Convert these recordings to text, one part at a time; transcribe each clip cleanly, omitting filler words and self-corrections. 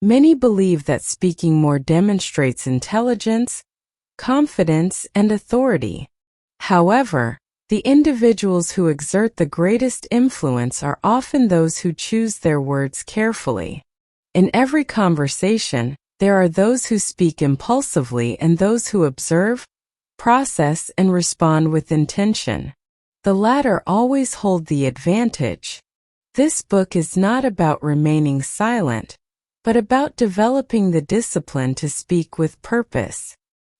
Many believe that speaking more demonstrates intelligence, confidence, and authority. However, the individuals who exert the greatest influence are often those who choose their words carefully. In every conversation, there are those who speak impulsively and those who observe, process, and respond with intention. The latter always hold the advantage. This book is not about remaining silent, but about developing the discipline to speak with purpose.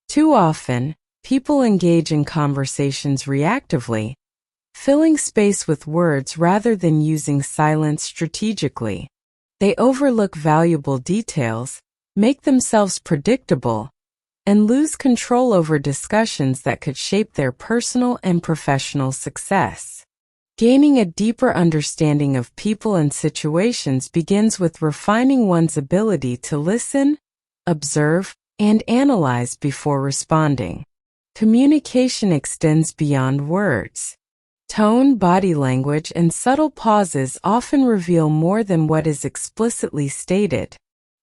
Too often, people engage in conversations reactively, filling space with words rather than using silence strategically. They overlook valuable details, make themselves predictable, and lose control over discussions that could shape their personal and professional success. Gaining a deeper understanding of people and situations begins with refining one's ability to listen, observe, and analyze before responding. Communication extends beyond words. Tone, body language, and subtle pauses often reveal more than what is explicitly stated.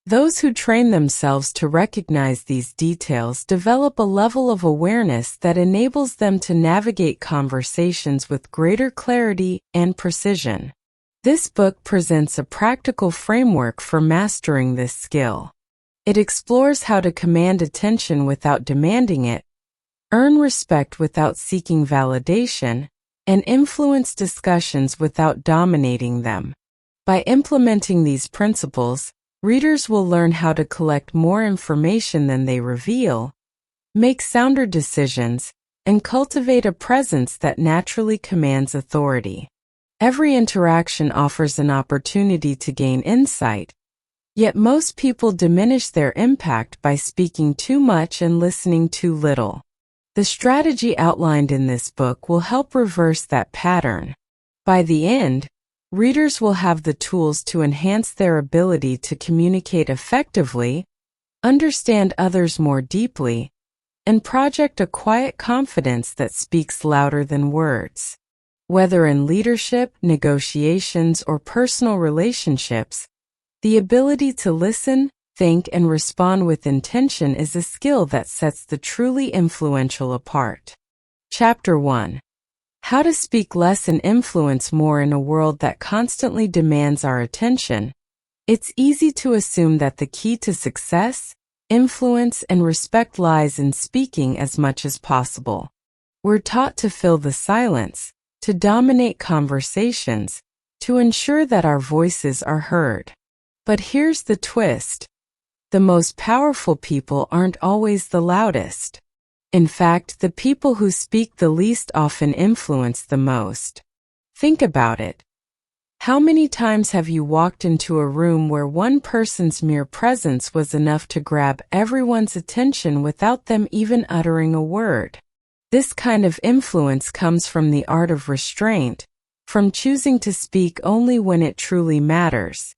Those who train themselves to recognize these details develop a level of awareness that enables them to navigate conversations with greater clarity and precision. This book presents a practical framework for mastering this skill. It explores how to command attention without demanding it, earn respect without seeking validation, and influence discussions without dominating them. By implementing these principles, readers will learn how to collect more information than they reveal, make sounder decisions, and cultivate a presence that naturally commands authority. Every interaction offers an opportunity to gain insight, yet most people diminish their impact by speaking too much and listening too little. The strategy outlined in this book will help reverse that pattern. By the end, readers will have the tools to enhance their ability to communicate effectively, understand others more deeply, and project a quiet confidence that speaks louder than words. Whether in leadership, negotiations, or personal relationships, the ability to listen, think, and respond with intention is a skill that sets the truly influential apart. Chapter 1. How to speak less and influence more in a world that constantly demands our attention. It's easy to assume that the key to success, influence, and respect lies in speaking as much as possible. We're taught to fill the silence, to dominate conversations, to ensure that our voices are heard. But here's the twist. The most powerful people aren't always the loudest. In fact, the people who speak the least often influence the most. Think about it. How many times have you walked into a room where one person's mere presence was enough to grab everyone's attention without them even uttering a word? This kind of influence comes from the art of restraint, from choosing to speak only when it truly matters.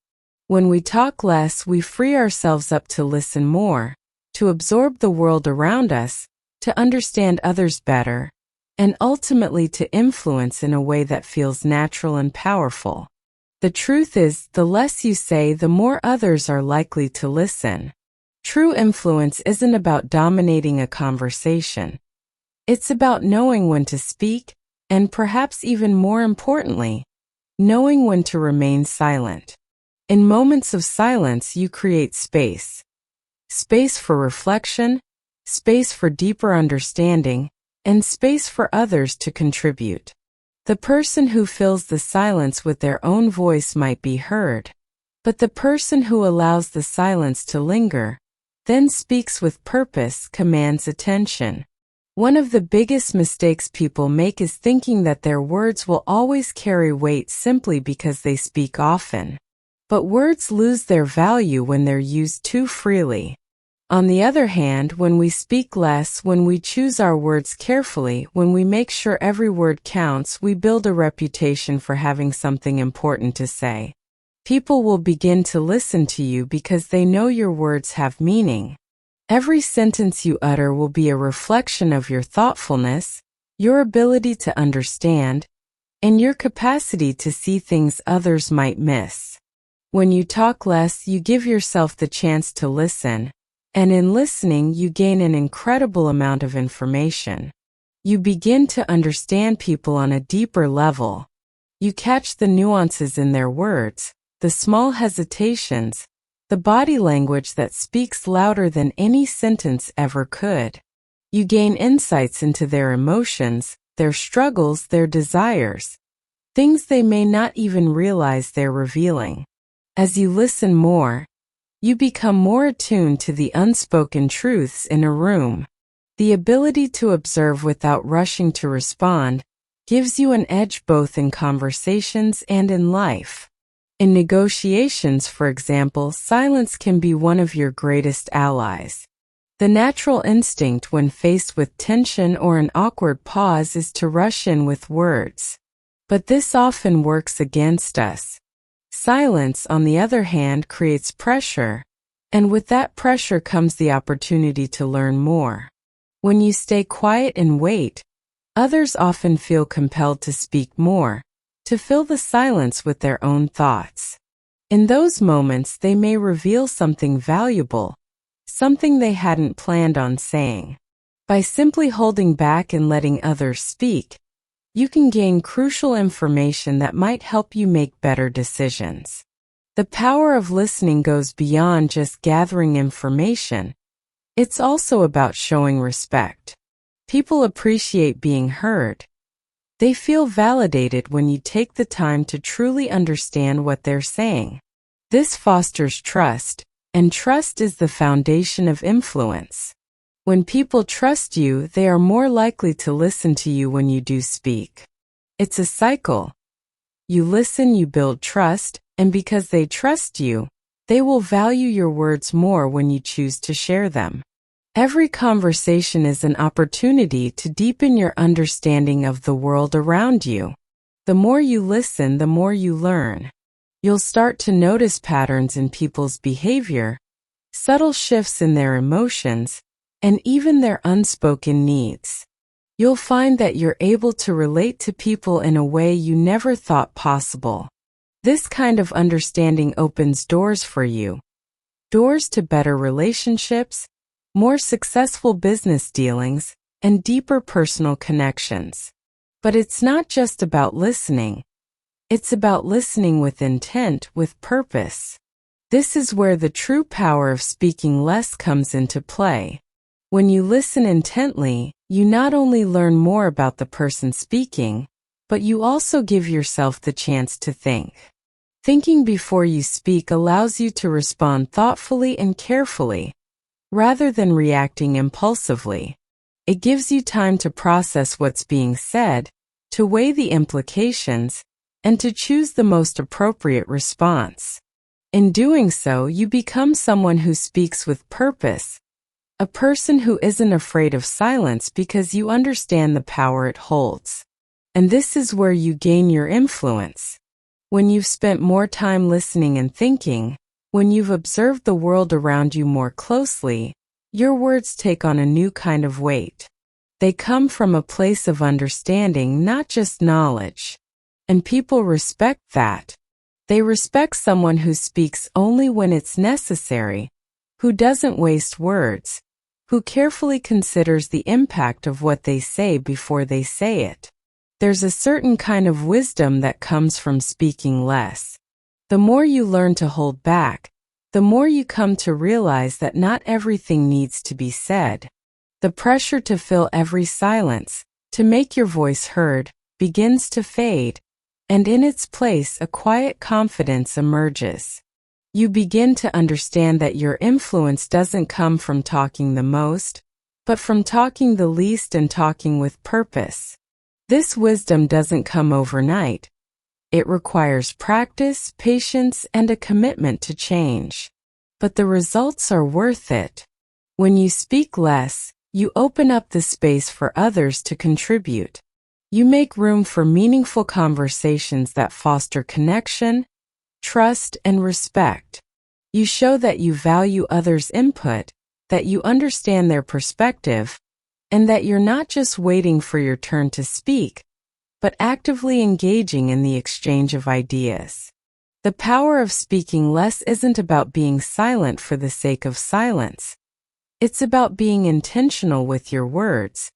When we talk less, we free ourselves up to listen more, to absorb the world around us, to understand others better, and ultimately to influence in a way that feels natural and powerful. The truth is, the less you say, the more others are likely to listen. True influence isn't about dominating a conversation. It's about knowing when to speak, and perhaps even more importantly, knowing when to remain silent. In moments of silence, you create space. Space for reflection, space for deeper understanding, and space for others to contribute. The person who fills the silence with their own voice might be heard, but the person who allows the silence to linger, then speaks with purpose, commands attention. One of the biggest mistakes people make is thinking that their words will always carry weight simply because they speak often. But words lose their value when they're used too freely. On the other hand, when we speak less, when we choose our words carefully, when we make sure every word counts, we build a reputation for having something important to say. People will begin to listen to you because they know your words have meaning. Every sentence you utter will be a reflection of your thoughtfulness, your ability to understand, and your capacity to see things others might miss. When you talk less, you give yourself the chance to listen, and in listening, you gain an incredible amount of information. You begin to understand people on a deeper level. You catch the nuances in their words, the small hesitations, the body language that speaks louder than any sentence ever could. You gain insights into their emotions, their struggles, their desires, things they may not even realize they're revealing. As you listen more, you become more attuned to the unspoken truths in a room. The ability to observe without rushing to respond gives you an edge both in conversations and in life. In negotiations, for example, silence can be one of your greatest allies. The natural instinct when faced with tension or an awkward pause is to rush in with words. But this often works against us. Silence, on the other hand, creates pressure, and with that pressure comes the opportunity to learn more. When you stay quiet and wait, others often feel compelled to speak more, to fill the silence with their own thoughts. In those moments, they may reveal something valuable, something they hadn't planned on saying. By simply holding back and letting others speak, you can gain crucial information that might help you make better decisions. The power of listening goes beyond just gathering information. It's also about showing respect. People appreciate being heard. They feel validated when you take the time to truly understand what they're saying. This fosters trust, and trust is the foundation of influence. When people trust you, they are more likely to listen to you when you do speak. It's a cycle. You listen, you build trust, and because they trust you, they will value your words more when you choose to share them. Every conversation is an opportunity to deepen your understanding of the world around you. The more you listen, the more you learn. You'll start to notice patterns in people's behavior, subtle shifts in their emotions, and even their unspoken needs. You'll find that you're able to relate to people in a way you never thought possible. This kind of understanding opens doors for you. Doors to better relationships, more successful business dealings, and deeper personal connections. But it's not just about listening. It's about listening with intent, with purpose. This is where the true power of speaking less comes into play. When you listen intently, you not only learn more about the person speaking, but you also give yourself the chance to think. Thinking before you speak allows you to respond thoughtfully and carefully, rather than reacting impulsively. It gives you time to process what's being said, to weigh the implications, and to choose the most appropriate response. In doing so, you become someone who speaks with purpose, a person who isn't afraid of silence because you understand the power it holds. And this is where you gain your influence. When you've spent more time listening and thinking, when you've observed the world around you more closely, your words take on a new kind of weight. They come from a place of understanding, not just knowledge. And people respect that. They respect someone who speaks only when it's necessary, who doesn't waste words, who carefully considers the impact of what they say before they say it. There's a certain kind of wisdom that comes from speaking less. The more you learn to hold back, the more you come to realize that not everything needs to be said. The pressure to fill every silence, to make your voice heard, begins to fade, and in its place a quiet confidence emerges. You begin to understand that your influence doesn't come from talking the most, but from talking the least and talking with purpose. This wisdom doesn't come overnight. It requires practice, patience, and a commitment to change. But the results are worth it. When you speak less, you open up the space for others to contribute. You make room for meaningful conversations that foster connection, trust, and respect. You show that you value others' input, that you understand their perspective, and that you're not just waiting for your turn to speak, but actively engaging in the exchange of ideas. The power of speaking less isn't about being silent for the sake of silence. It's about being intentional with your words,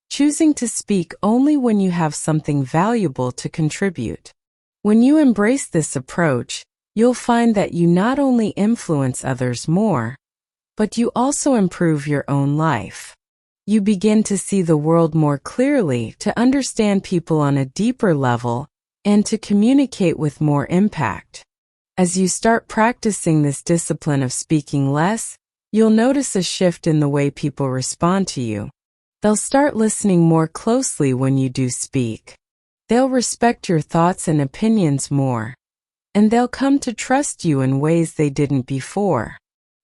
choosing to speak only when you have something valuable to contribute. When you embrace this approach, you'll find that you not only influence others more, but you also improve your own life. You begin to see the world more clearly, to understand people on a deeper level, and to communicate with more impact. As you start practicing this discipline of speaking less, you'll notice a shift in the way people respond to you. They'll start listening more closely when you do speak. They'll respect your thoughts and opinions more, and they'll come to trust you in ways they didn't before.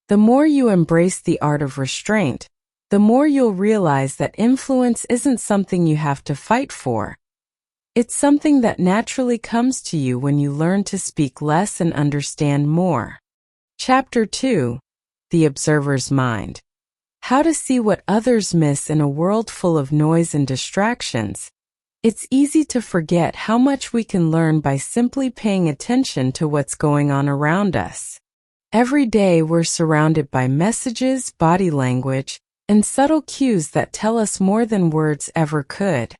The more you embrace the art of restraint, the more you'll realize that influence isn't something you have to fight for. It's something that naturally comes to you when you learn to speak less and understand more. Chapter 2: The Observer's Mind. How to see what others miss in a world full of noise and distractions. It's easy to forget how much we can learn by simply paying attention to what's going on around us. Every day we're surrounded by messages, body language, and subtle cues that tell us more than words ever could.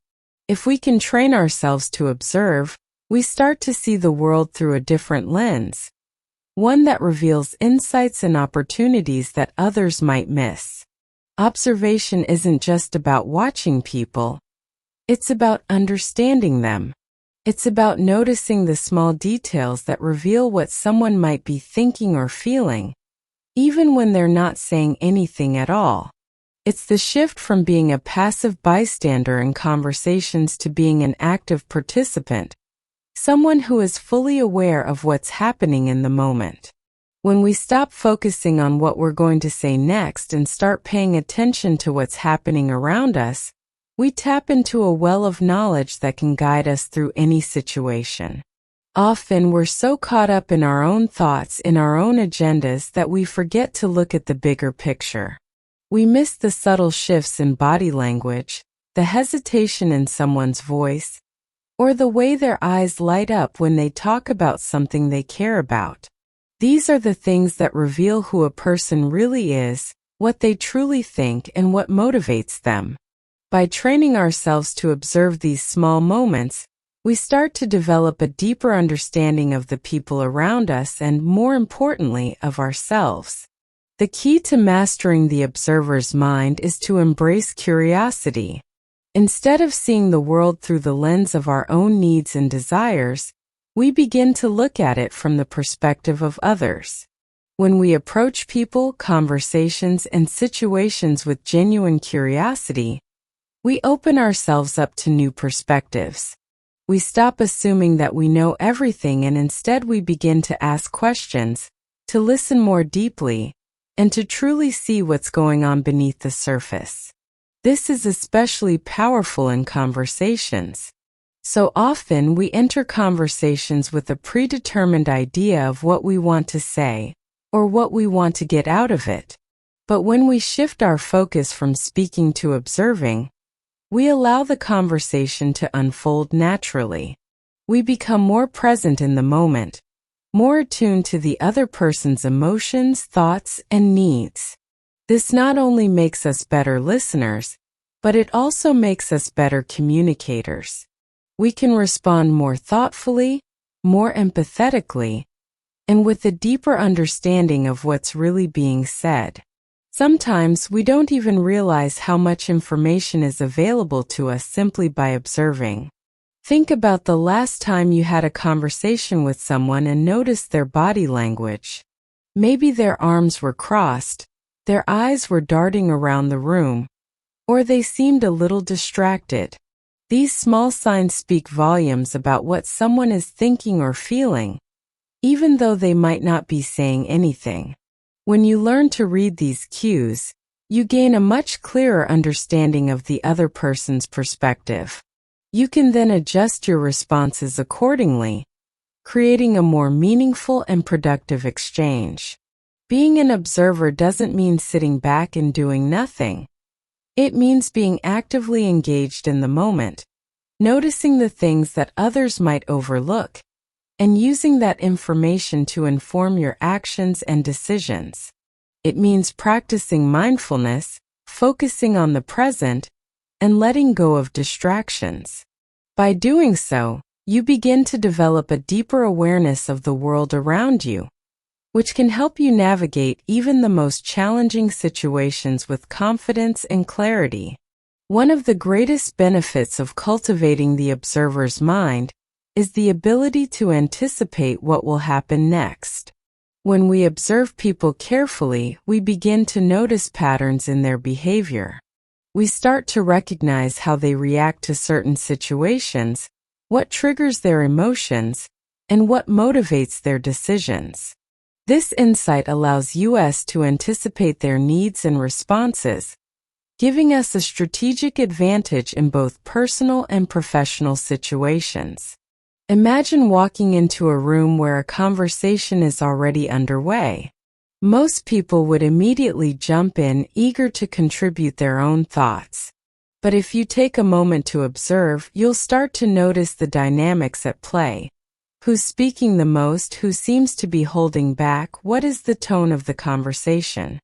If we can train ourselves to observe, we start to see the world through a different lens, one that reveals insights and opportunities that others might miss. Observation isn't just about watching people. It's about understanding them. It's about noticing the small details that reveal what someone might be thinking or feeling, even when they're not saying anything at all. It's the shift from being a passive bystander in conversations to being an active participant, someone who is fully aware of what's happening in the moment. When we stop focusing on what we're going to say next and start paying attention to what's happening around us, we tap into a well of knowledge that can guide us through any situation. Often we're so caught up in our own thoughts, in our own agendas, that we forget to look at the bigger picture. We miss the subtle shifts in body language, the hesitation in someone's voice, or the way their eyes light up when they talk about something they care about. These are the things that reveal who a person really is, what they truly think, and what motivates them. By training ourselves to observe these small moments, we start to develop a deeper understanding of the people around us and, more importantly, of ourselves. The key to mastering the observer's mind is to embrace curiosity. Instead of seeing the world through the lens of our own needs and desires, we begin to look at it from the perspective of others. When we approach people, conversations, and situations with genuine curiosity, we open ourselves up to new perspectives. We stop assuming that we know everything, and instead we begin to ask questions, to listen more deeply, and to truly see what's going on beneath the surface. This is especially powerful in conversations. So often we enter conversations with a predetermined idea of what we want to say, or what we want to get out of it. But when we shift our focus from speaking to observing, we allow the conversation to unfold naturally. We become more present in the moment, more attuned to the other person's emotions, thoughts, and needs. This not only makes us better listeners, but it also makes us better communicators. We can respond more thoughtfully, more empathetically, and with a deeper understanding of what's really being said. Sometimes we don't even realize how much information is available to us simply by observing. Think about the last time you had a conversation with someone and noticed their body language. Maybe their arms were crossed, their eyes were darting around the room, or they seemed a little distracted. These small signs speak volumes about what someone is thinking or feeling, even though they might not be saying anything. When you learn to read these cues, you gain a much clearer understanding of the other person's perspective. You can then adjust your responses accordingly, creating a more meaningful and productive exchange. Being an observer doesn't mean sitting back and doing nothing. It means being actively engaged in the moment, noticing the things that others might overlook, and using that information to inform your actions and decisions. It means practicing mindfulness, focusing on the present, and letting go of distractions. By doing so, you begin to develop a deeper awareness of the world around you, which can help you navigate even the most challenging situations with confidence and clarity. One of the greatest benefits of cultivating the observer's mind is the ability to anticipate what will happen next. When we observe people carefully, we begin to notice patterns in their behavior. We start to recognize how they react to certain situations, what triggers their emotions, and what motivates their decisions. This insight allows us to anticipate their needs and responses, giving us a strategic advantage in both personal and professional situations. Imagine walking into a room where a conversation is already underway. Most people would immediately jump in, eager to contribute their own thoughts. But if you take a moment to observe, you'll start to notice the dynamics at play. Who's speaking the most? Who seems to be holding back? What is the tone of the conversation?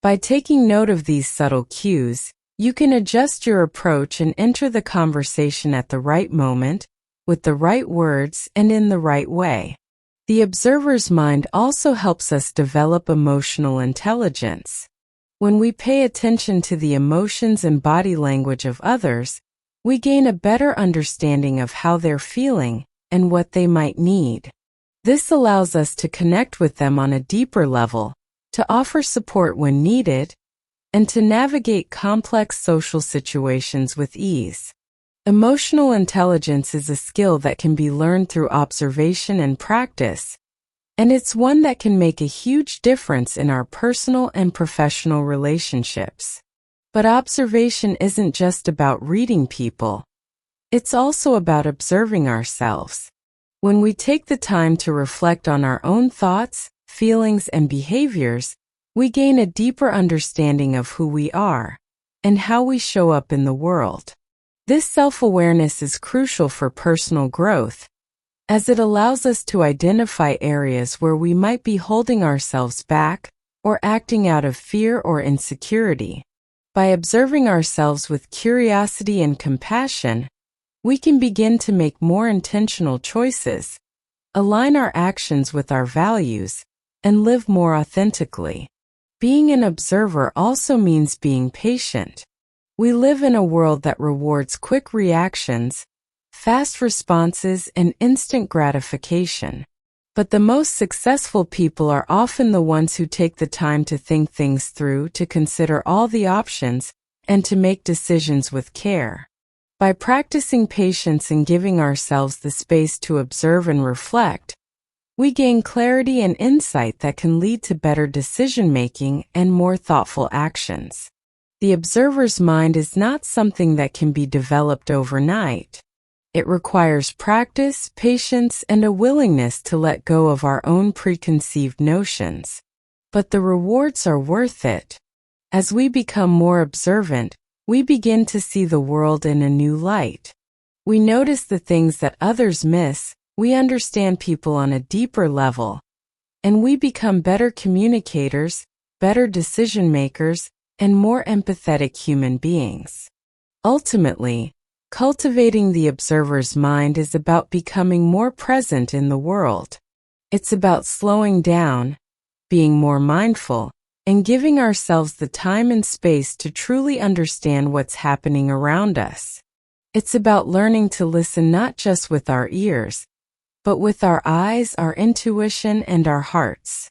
By taking note of these subtle cues, you can adjust your approach and enter the conversation at the right moment, with the right words, and in the right way. The observer's mind also helps us develop emotional intelligence. When we pay attention to the emotions and body language of others, we gain a better understanding of how they're feeling and what they might need. This allows us to connect with them on a deeper level, to offer support when needed, and to navigate complex social situations with ease. Emotional intelligence is a skill that can be learned through observation and practice, and it's one that can make a huge difference in our personal and professional relationships. But observation isn't just about reading people. It's also about observing ourselves. When we take the time to reflect on our own thoughts, feelings, and behaviors, we gain a deeper understanding of who we are and how we show up in the world. This self-awareness is crucial for personal growth, as it allows us to identify areas where we might be holding ourselves back or acting out of fear or insecurity. By observing ourselves with curiosity and compassion, we can begin to make more intentional choices, align our actions with our values, and live more authentically. Being an observer also means being patient. We live in a world that rewards quick reactions, fast responses, and instant gratification. But the most successful people are often the ones who take the time to think things through, to consider all the options, and to make decisions with care. By practicing patience and giving ourselves the space to observe and reflect, we gain clarity and insight that can lead to better decision-making and more thoughtful actions. The observer's mind is not something that can be developed overnight. It requires practice, patience, and a willingness to let go of our own preconceived notions. But the rewards are worth it. As we become more observant, we begin to see the world in a new light. We notice the things that others miss, we understand people on a deeper level, and we become better communicators, better decision makers, and more empathetic human beings. Ultimately, cultivating the observer's mind is about becoming more present in the world. It's about slowing down, being more mindful, and giving ourselves the time and space to truly understand what's happening around us. It's about learning to listen not just with our ears, but with our eyes, our intuition, and our hearts.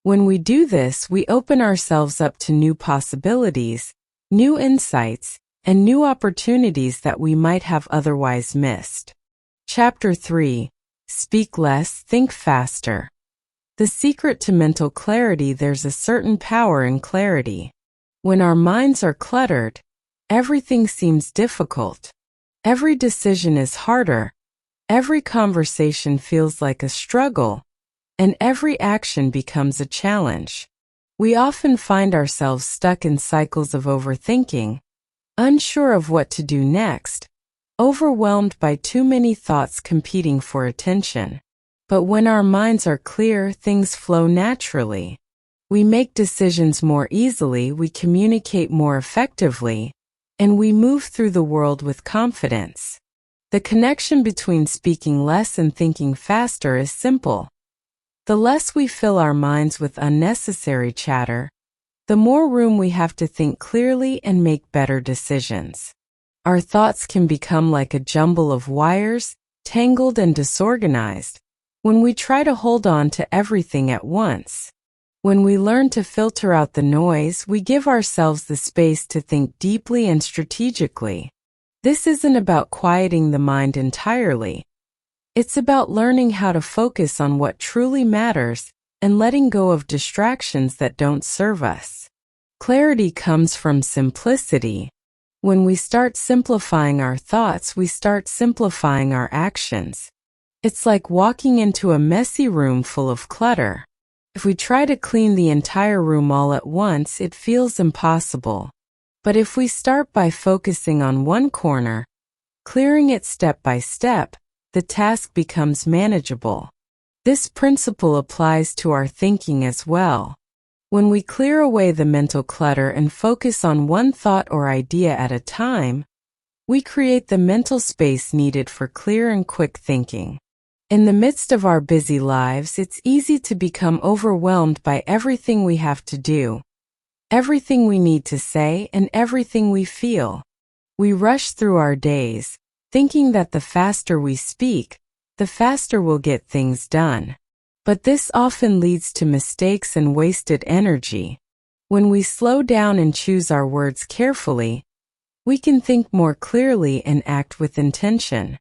When we do this, we open ourselves up to new possibilities, new insights, and new opportunities that we might have otherwise missed. Chapter 3: Speak Less, Think Faster. The secret to mental clarity: there's a certain power in clarity. When our minds are cluttered, everything seems difficult. Every decision is harder, every conversation feels like a struggle, and every action becomes a challenge. We often find ourselves stuck in cycles of overthinking, unsure of what to do next, overwhelmed by too many thoughts competing for attention. But when our minds are clear, things flow naturally. We make decisions more easily, we communicate more effectively, and we move through the world with confidence. The connection between speaking less and thinking faster is simple. The less we fill our minds with unnecessary chatter, the more room we have to think clearly and make better decisions. Our thoughts can become like a jumble of wires, tangled and disorganized, when we try to hold on to everything at once. When we learn to filter out the noise, we give ourselves the space to think deeply and strategically. This isn't about quieting the mind entirely. It's about learning how to focus on what truly matters and letting go of distractions that don't serve us. Clarity comes from simplicity. When we start simplifying our thoughts, we start simplifying our actions. It's like walking into a messy room full of clutter. If we try to clean the entire room all at once, it feels impossible. But if we start by focusing on one corner, clearing it step by step, the task becomes manageable. This principle applies to our thinking as well. When we clear away the mental clutter and focus on one thought or idea at a time, we create the mental space needed for clear and quick thinking. In the midst of our busy lives, it's easy to become overwhelmed by everything we have to do, everything we need to say, and everything we feel. We rush through our days, thinking that the faster we speak, the faster we'll get things done. But this often leads to mistakes and wasted energy. When we slow down and choose our words carefully, we can think more clearly and act with intention.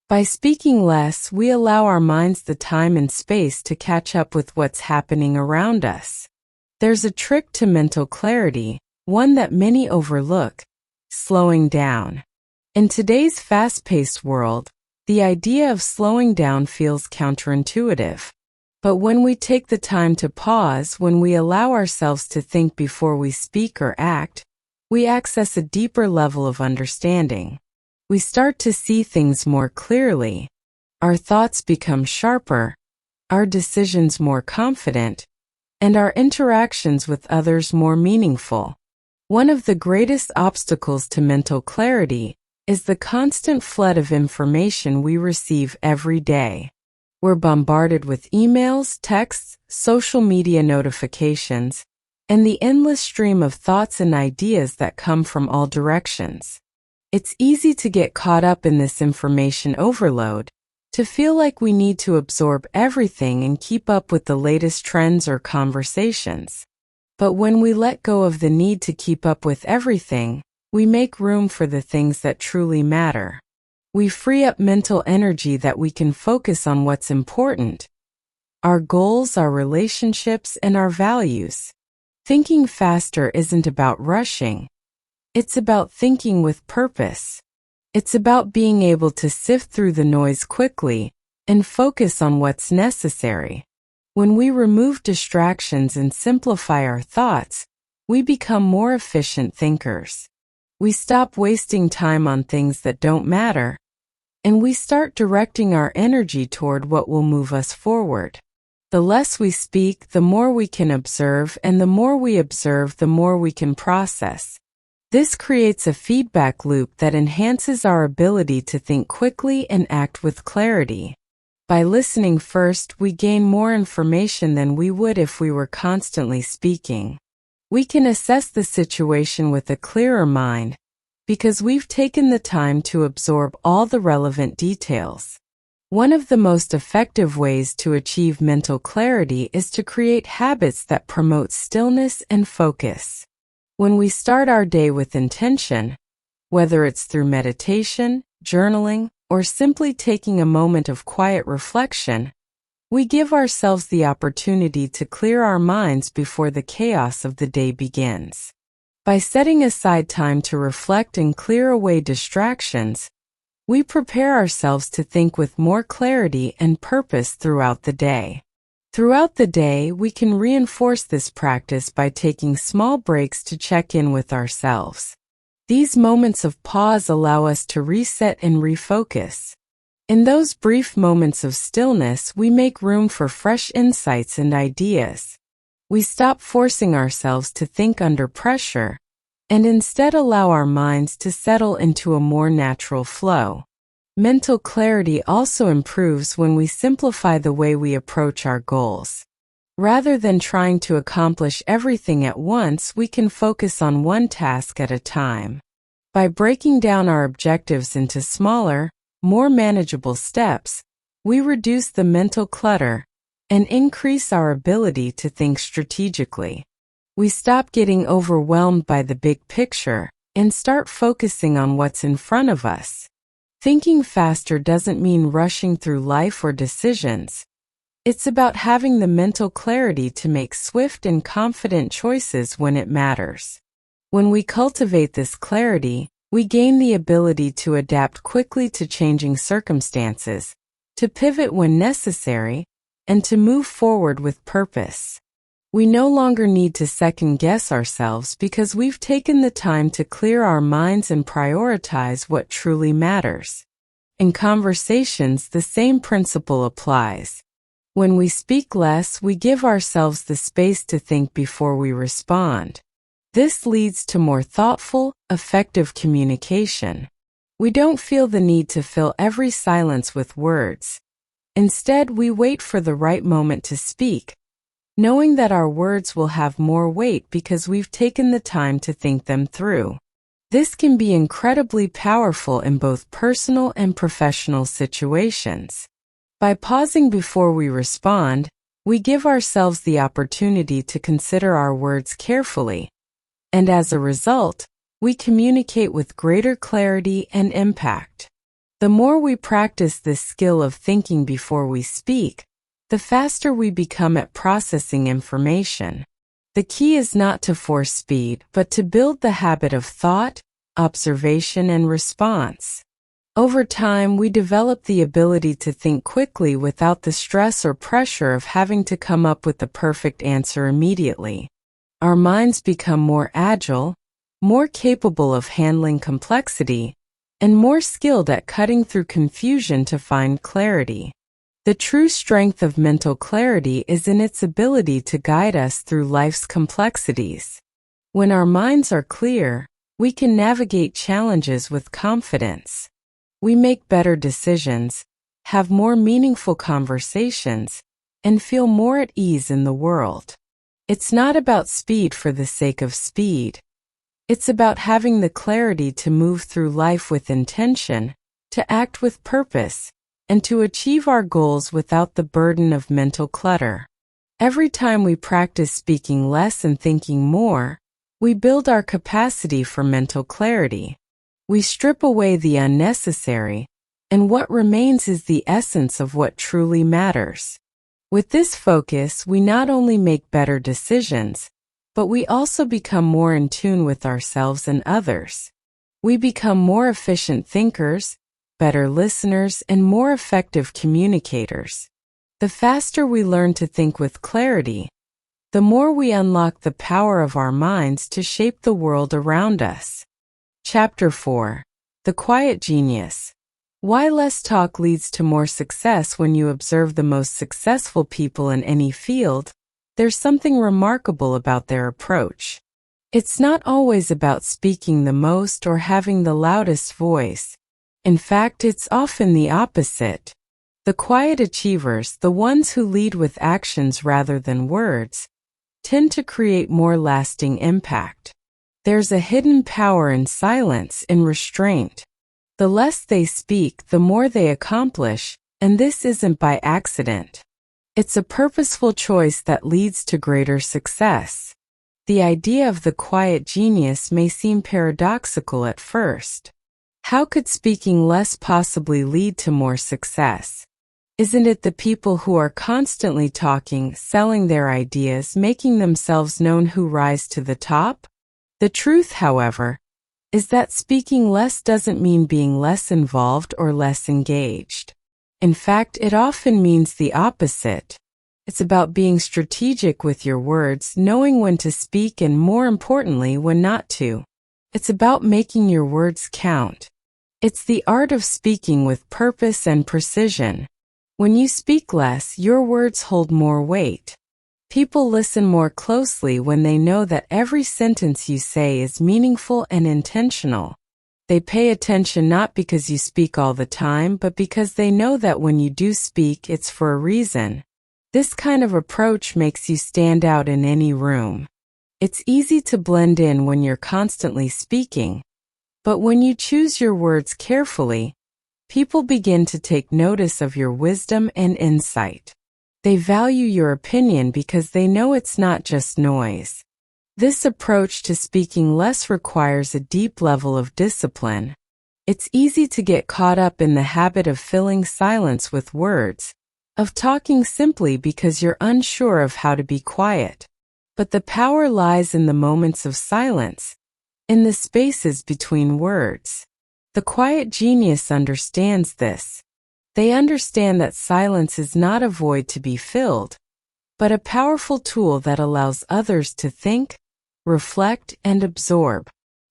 By speaking less, we allow our minds the time and space to catch up with what's happening around us. There's a trick to mental clarity, one that many overlook: slowing down. In today's fast-paced world, the idea of slowing down feels counterintuitive. But when we take the time to pause, when we allow ourselves to think before we speak or act, we access a deeper level of understanding. We start to see things more clearly. Our thoughts become sharper, our decisions more confident, and our interactions with others more meaningful. One of the greatest obstacles to mental clarity is the constant flood of information we receive every day. We're bombarded with emails, texts, social media notifications, and the endless stream of thoughts and ideas that come from all directions. It's easy to get caught up in this information overload, to feel like we need to absorb everything and keep up with the latest trends or conversations. But when we let go of the need to keep up with everything, we make room for the things that truly matter. We free up mental energy that we can focus on what's important: our goals, our relationships, and our values. Thinking faster isn't about rushing. It's about thinking with purpose. It's about being able to sift through the noise quickly and focus on what's necessary. When we remove distractions and simplify our thoughts, we become more efficient thinkers. We stop wasting time on things that don't matter, and we start directing our energy toward what will move us forward. The less we speak, the more we can observe, and the more we observe, the more we can process. This creates a feedback loop that enhances our ability to think quickly and act with clarity. By listening first, we gain more information than we would if we were constantly speaking. We can assess the situation with a clearer mind, because we've taken the time to absorb all the relevant details. One of the most effective ways to achieve mental clarity is to create habits that promote stillness and focus. When we start our day with intention, whether it's through meditation, journaling, or simply taking a moment of quiet reflection, we give ourselves the opportunity to clear our minds before the chaos of the day begins. By setting aside time to reflect and clear away distractions, we prepare ourselves to think with more clarity and purpose throughout the day. Throughout the day, we can reinforce this practice by taking small breaks to check in with ourselves. These moments of pause allow us to reset and refocus. In those brief moments of stillness, we make room for fresh insights and ideas. We stop forcing ourselves to think under pressure, and instead allow our minds to settle into a more natural flow. Mental clarity also improves when we simplify the way we approach our goals. Rather than trying to accomplish everything at once, we can focus on one task at a time. By breaking down our objectives into smaller, more manageable steps, we reduce the mental clutter and increase our ability to think strategically. We stop getting overwhelmed by the big picture and start focusing on what's in front of us. Thinking faster doesn't mean rushing through life or decisions. It's about having the mental clarity to make swift and confident choices when it matters. When we cultivate this clarity, we gain the ability to adapt quickly to changing circumstances, to pivot when necessary, and to move forward with purpose. We no longer need to second-guess ourselves because we've taken the time to clear our minds and prioritize what truly matters. In conversations, the same principle applies. When we speak less, we give ourselves the space to think before we respond. This leads to more thoughtful, effective communication. We don't feel the need to fill every silence with words. Instead, we wait for the right moment to speak, knowing that our words will have more weight because we've taken the time to think them through. This can be incredibly powerful in both personal and professional situations. By pausing before we respond, we give ourselves the opportunity to consider our words carefully, and as a result, we communicate with greater clarity and impact. The more we practice this skill of thinking before we speak, the faster we become at processing information. The key is not to force speed, but to build the habit of thought, observation, and response. Over time, we develop the ability to think quickly without the stress or pressure of having to come up with the perfect answer immediately. Our minds become more agile, more capable of handling complexity, and more skilled at cutting through confusion to find clarity. The true strength of mental clarity is in its ability to guide us through life's complexities. When our minds are clear, we can navigate challenges with confidence. We make better decisions, have more meaningful conversations, and feel more at ease in the world. It's not about speed for the sake of speed. It's about having the clarity to move through life with intention, to act with purpose, and to achieve our goals without the burden of mental clutter. Every time we practice speaking less and thinking more, we build our capacity for mental clarity. We strip away the unnecessary, and what remains is the essence of what truly matters. With this focus, we not only make better decisions, but we also become more in tune with ourselves and others. We become more efficient thinkers, better listeners, and more effective communicators. The faster we learn to think with clarity, the more we unlock the power of our minds to shape the world around us. Chapter 4. The Quiet Genius. Why less talk leads to more success. When you observe the most successful people in any field, there's something remarkable about their approach. It's not always about speaking the most or having the loudest voice. In fact, it's often the opposite. The quiet achievers, the ones who lead with actions rather than words, tend to create more lasting impact. There's a hidden power in silence, in restraint. The less they speak, the more they accomplish, and this isn't by accident. It's a purposeful choice that leads to greater success. The idea of the quiet genius may seem paradoxical at first. How could speaking less possibly lead to more success? Isn't it the people who are constantly talking, selling their ideas, making themselves known who rise to the top? The truth, however, is that speaking less doesn't mean being less involved or less engaged. In fact, it often means the opposite. It's about being strategic with your words, knowing when to speak and, more importantly, when not to. It's about making your words count. It's the art of speaking with purpose and precision. When you speak less, your words hold more weight. People listen more closely when they know that every sentence you say is meaningful and intentional. They pay attention not because you speak all the time, but because they know that when you do speak, it's for a reason. This kind of approach makes you stand out in any room. It's easy to blend in when you're constantly speaking, but when you choose your words carefully, people begin to take notice of your wisdom and insight. They value your opinion because they know it's not just noise. This approach to speaking less requires a deep level of discipline. It's easy to get caught up in the habit of filling silence with words, of talking simply because you're unsure of how to be quiet. But the power lies in the moments of silence, in the spaces between words. The quiet genius understands this. They understand that silence is not a void to be filled, but a powerful tool that allows others to think, reflect, and absorb.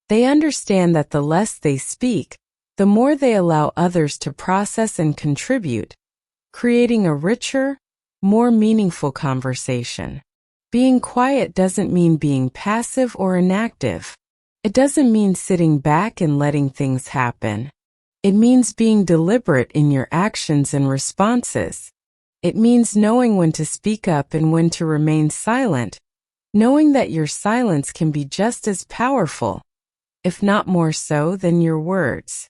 They understand that the less they speak, the more they allow others to process and contribute, creating a richer, more meaningful conversation. Being quiet doesn't mean being passive or inactive. It doesn't mean sitting back and letting things happen. It means being deliberate in your actions and responses. It means knowing when to speak up and when to remain silent, knowing that your silence can be just as powerful, if not more so, than your words.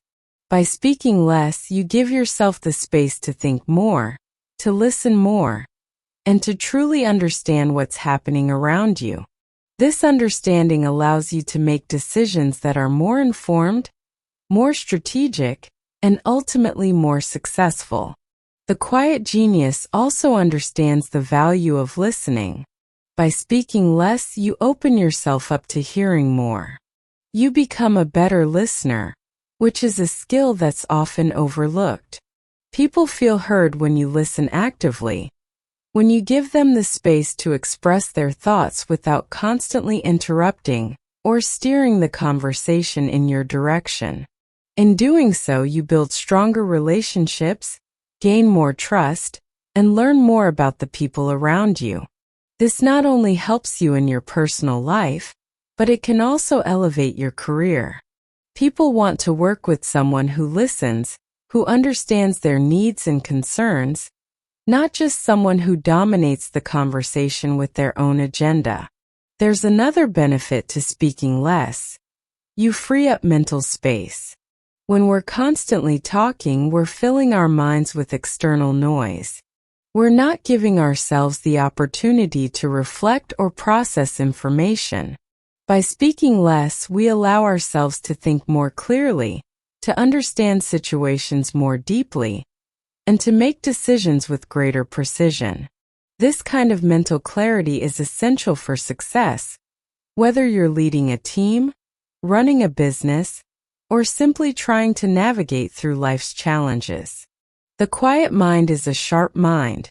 By speaking less, you give yourself the space to think more, to listen more, and to truly understand what's happening around you. This understanding allows you to make decisions that are more informed, more strategic, and ultimately more successful. The quiet genius also understands the value of listening. By speaking less, you open yourself up to hearing more. You become a better listener, which is a skill that's often overlooked. People feel heard when you listen actively, when you give them the space to express their thoughts without constantly interrupting or steering the conversation in your direction. In doing so, you build stronger relationships, gain more trust, and learn more about the people around you. This not only helps you in your personal life, but it can also elevate your career. People want to work with someone who listens, who understands their needs and concerns, not just someone who dominates the conversation with their own agenda. There's another benefit to speaking less. You free up mental space. When we're constantly talking, we're filling our minds with external noise. We're not giving ourselves the opportunity to reflect or process information. By speaking less, we allow ourselves to think more clearly, to understand situations more deeply, and to make decisions with greater precision. This kind of mental clarity is essential for success, whether you're leading a team, running a business, or simply trying to navigate through life's challenges. The quiet mind is a sharp mind,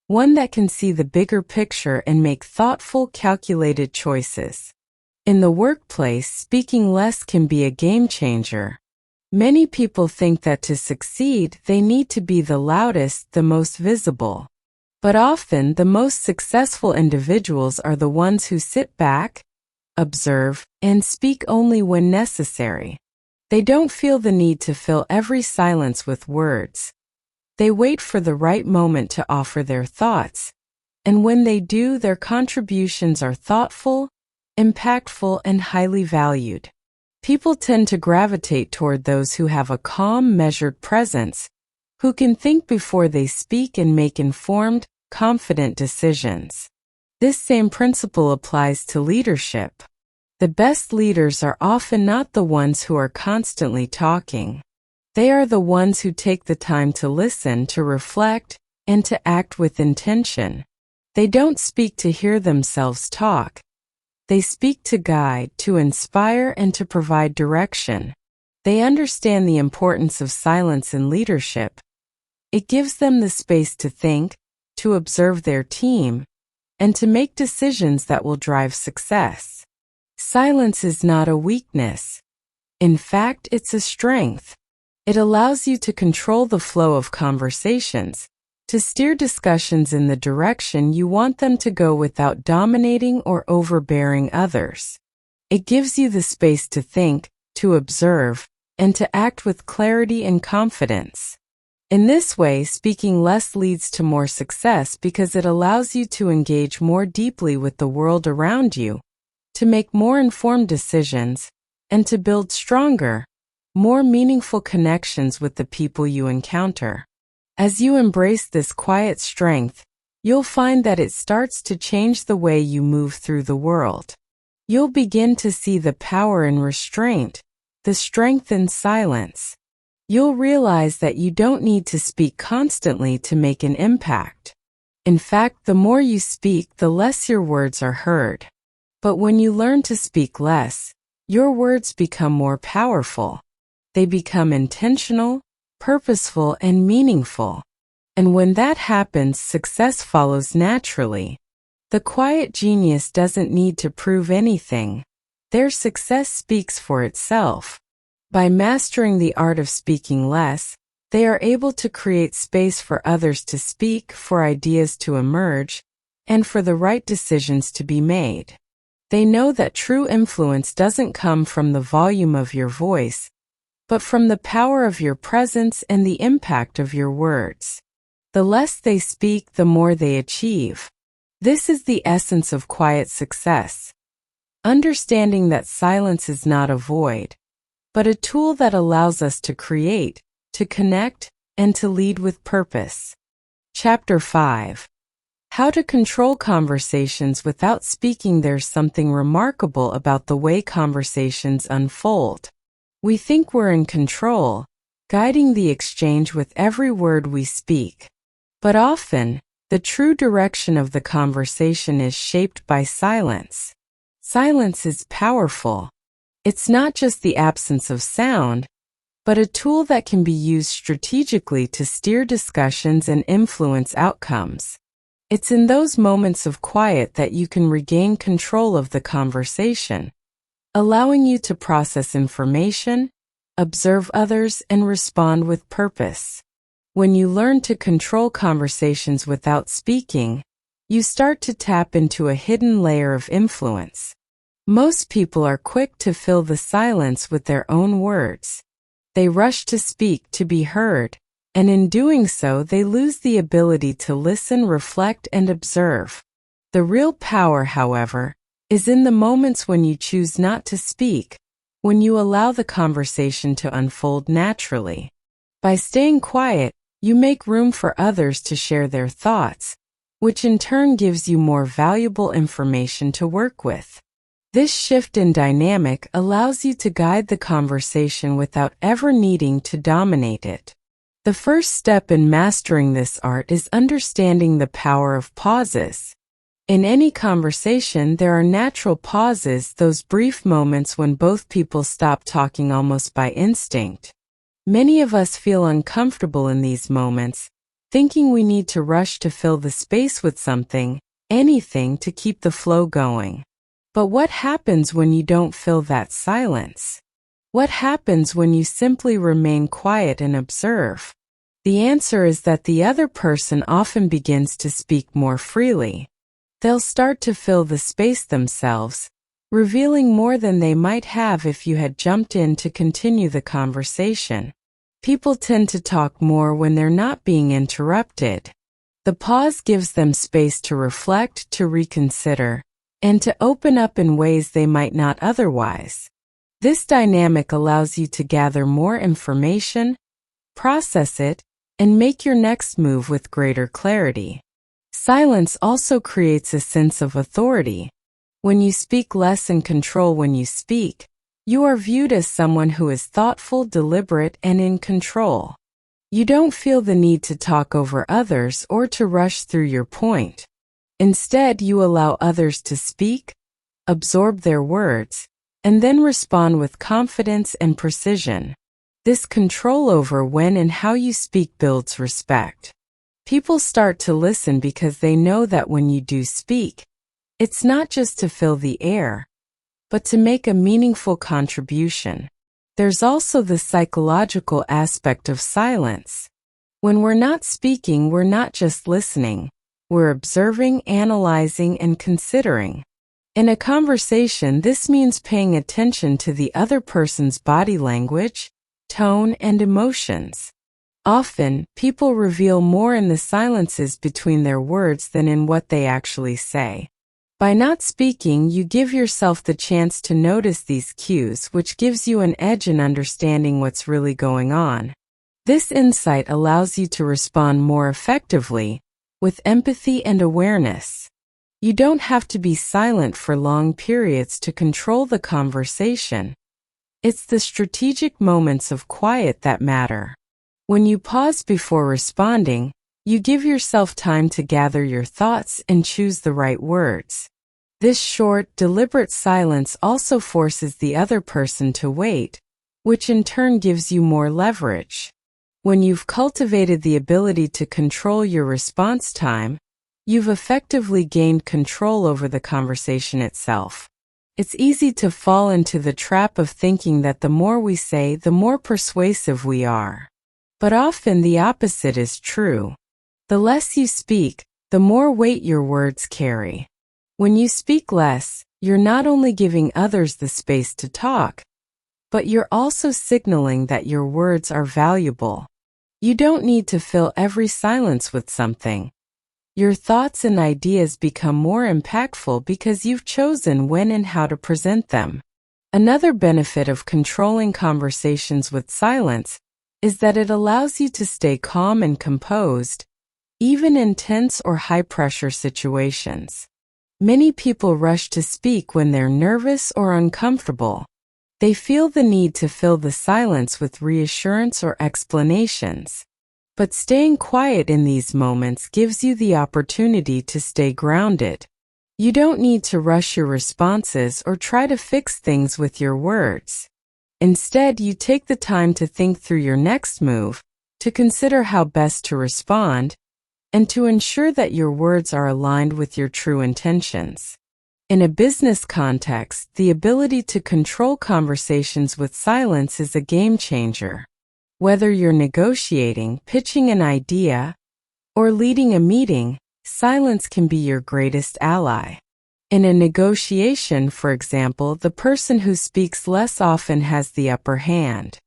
one that can see the bigger picture and make thoughtful, calculated choices. In the workplace, speaking less can be a game changer. Many people think that to succeed, they need to be the loudest, the most visible. But often, the most successful individuals are the ones who sit back, observe, and speak only when necessary. They don't feel the need to fill every silence with words. They wait for the right moment to offer their thoughts, and when they do, their contributions are thoughtful, impactful, and highly valued. People tend to gravitate toward those who have a calm, measured presence, who can think before they speak and make informed, confident decisions. This same principle applies to leadership. The best leaders are often not the ones who are constantly talking. They are the ones who take the time to listen, to reflect, and to act with intention. They don't speak to hear themselves talk. They speak to guide, to inspire, and to provide direction. They understand the importance of silence in leadership. It gives them the space to think, to observe their team, and to make decisions that will drive success. Silence is not a weakness. In fact, it's a strength. It allows you to control the flow of conversations, to steer discussions in the direction you want them to go without dominating or overbearing others. It gives you the space to think, to observe, and to act with clarity and confidence. In this way, speaking less leads to more success because it allows you to engage more deeply with the world around you, to make more informed decisions, and to build stronger, more meaningful connections with the people you encounter. As you embrace this quiet strength, you'll find that it starts to change the way you move through the world. You'll begin to see the power in restraint, the strength in silence. You'll realize that you don't need to speak constantly to make an impact. In fact, the more you speak, the less your words are heard. But when you learn to speak less, your words become more powerful. They become intentional, purposeful, and meaningful. And when that happens, success follows naturally. The quiet genius doesn't need to prove anything. Their success speaks for itself. By mastering the art of speaking less, they are able to create space for others to speak, for ideas to emerge, and for the right decisions to be made. They know that true influence doesn't come from the volume of your voice, but from the power of your presence and the impact of your words. The less they speak, the more they achieve. This is the essence of quiet success. Understanding that silence is not a void, but a tool that allows us to create, to connect, and to lead with purpose. Chapter 5. How to control conversations without speaking. There's something remarkable about the way conversations unfold. We think we're in control, guiding the exchange with every word we speak. But often, the true direction of the conversation is shaped by silence. Silence is powerful. It's not just the absence of sound, but a tool that can be used strategically to steer discussions and influence outcomes. It's in those moments of quiet that you can regain control of the conversation, allowing you to process information, observe others, and respond with purpose. When you learn to control conversations without speaking, you start to tap into a hidden layer of influence. Most people are quick to fill the silence with their own words. They rush to speak to be heard, and in doing so, they lose the ability to listen, reflect, and observe. The real power, however, is in the moments when you choose not to speak, when you allow the conversation to unfold naturally. By staying quiet, you make room for others to share their thoughts, which in turn gives you more valuable information to work with. This shift in dynamic allows you to guide the conversation without ever needing to dominate it. The first step in mastering this art is understanding the power of pauses. In any conversation, there are natural pauses, those brief moments when both people stop talking almost by instinct. Many of us feel uncomfortable in these moments, thinking we need to rush to fill the space with something, anything to keep the flow going. But what happens when you don't fill that silence? What happens when you simply remain quiet and observe? The answer is that the other person often begins to speak more freely. They'll start to fill the space themselves, revealing more than they might have if you had jumped in to continue the conversation. People tend to talk more when they're not being interrupted. The pause gives them space to reflect, to reconsider, and to open up in ways they might not otherwise. This dynamic allows you to gather more information, process it, and make your next move with greater clarity. Silence also creates a sense of authority. When you speak less and control when you speak, you are viewed as someone who is thoughtful, deliberate, and in control. You don't feel the need to talk over others or to rush through your point. Instead, you allow others to speak, absorb their words, and then respond with confidence and precision. This control over when and how you speak builds respect. People start to listen because they know that when you do speak, it's not just to fill the air, but to make a meaningful contribution. There's also the psychological aspect of silence. When we're not speaking, we're not just listening. We're observing, analyzing, and considering. In a conversation, this means paying attention to the other person's body language, tone, and emotions. Often, people reveal more in the silences between their words than in what they actually say. By not speaking, you give yourself the chance to notice these cues, which gives you an edge in understanding what's really going on. This insight allows you to respond more effectively, with empathy and awareness. You don't have to be silent for long periods to control the conversation. It's the strategic moments of quiet that matter. When you pause before responding, you give yourself time to gather your thoughts and choose the right words. This short, deliberate silence also forces the other person to wait, which in turn gives you more leverage. When you've cultivated the ability to control your response time, you've effectively gained control over the conversation itself. It's easy to fall into the trap of thinking that the more we say, the more persuasive we are. But often the opposite is true. The less you speak, the more weight your words carry. When you speak less, you're not only giving others the space to talk, but you're also signaling that your words are valuable. You don't need to fill every silence with something. Your thoughts and ideas become more impactful because you've chosen when and how to present them. Another benefit of controlling conversations with silence is that it allows you to stay calm and composed, even in tense or high-pressure situations. Many people rush to speak when they're nervous or uncomfortable. They feel the need to fill the silence with reassurance or explanations. But staying quiet in these moments gives you the opportunity to stay grounded. You don't need to rush your responses or try to fix things with your words. Instead, you take the time to think through your next move, to consider how best to respond, and to ensure that your words are aligned with your true intentions. In a business context, the ability to control conversations with silence is a game changer. Whether you're negotiating, pitching an idea, or leading a meeting, silence can be your greatest ally. In a negotiation, for example, the person who speaks less often has the upper hand.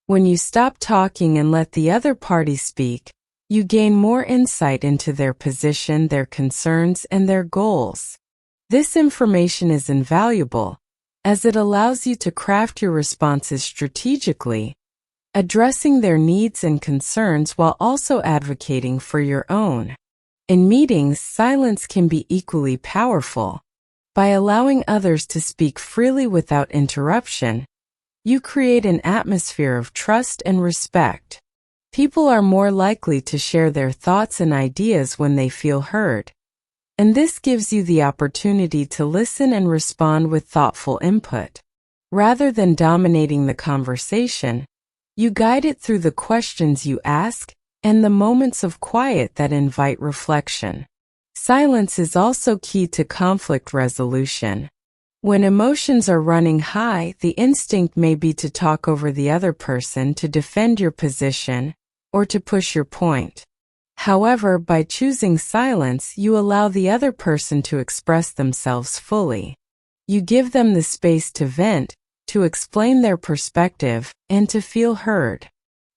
When you stop talking and let the other party speak, you gain more insight into their position, their concerns, and their goals. This information is invaluable, as it allows you to craft your responses strategically, addressing their needs and concerns while also advocating for your own. In meetings, silence can be equally powerful. By allowing others to speak freely without interruption, you create an atmosphere of trust and respect. People are more likely to share their thoughts and ideas when they feel heard, and this gives you the opportunity to listen and respond with thoughtful input. Rather than dominating the conversation, you guide it through the questions you ask and the moments of quiet that invite reflection. Silence is also key to conflict resolution. When emotions are running high, the instinct may be to talk over the other person, to defend your position, or to push your point. However, by choosing silence, you allow the other person to express themselves fully. You give them the space to vent, to explain their perspective, and to feel heard.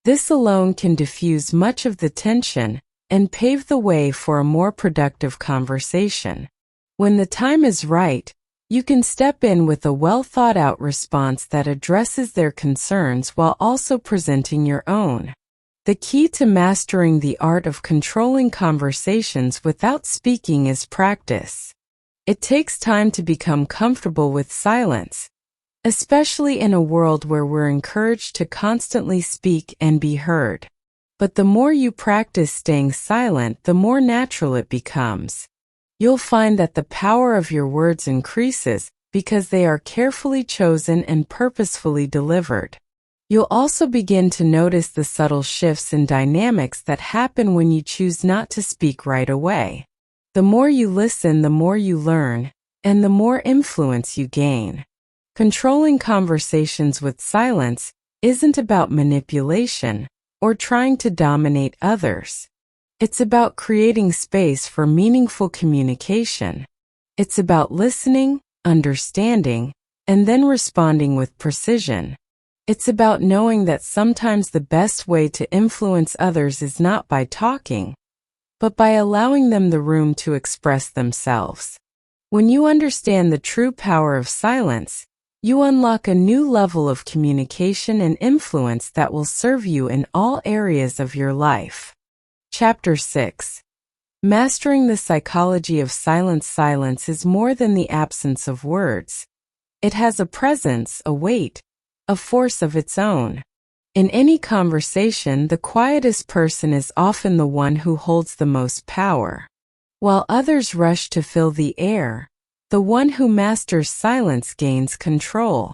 This alone can diffuse much of the tension and pave the way for a more productive conversation. When the time is right, you can step in with a well-thought-out response that addresses their concerns while also presenting your own. The key to mastering the art of controlling conversations without speaking is practice. It takes time to become comfortable with silence, especially in a world where we're encouraged to constantly speak and be heard. But the more you practice staying silent, the more natural it becomes. You'll find that the power of your words increases because they are carefully chosen and purposefully delivered. You'll also begin to notice the subtle shifts in dynamics that happen when you choose not to speak right away. The more you listen, the more you learn, and the more influence you gain. Controlling conversations with silence isn't about manipulation or trying to dominate others. It's about creating space for meaningful communication. It's about listening, understanding, and then responding with precision. It's about knowing that sometimes the best way to influence others is not by talking, but by allowing them the room to express themselves. When you understand the true power of silence, you unlock a new level of communication and influence that will serve you in all areas of your life. Chapter 6. Mastering the Psychology of Silence. Silence is more than the absence of words. It has a presence, a weight, a force of its own. In any conversation, the quietest person is often the one who holds the most power. While others rush to fill the air, the one who masters silence gains control.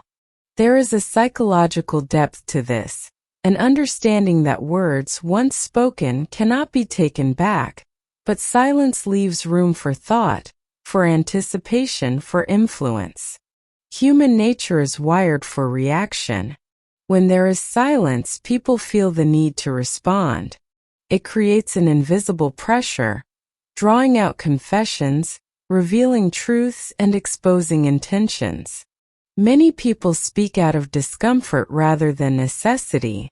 There is a psychological depth to this, an understanding that words once spoken cannot be taken back, but silence leaves room for thought, for anticipation, for influence. Human nature is wired for reaction. When there is silence, people feel the need to respond. It creates an invisible pressure, drawing out confessions, revealing truths, and exposing intentions. Many people speak out of discomfort rather than necessity.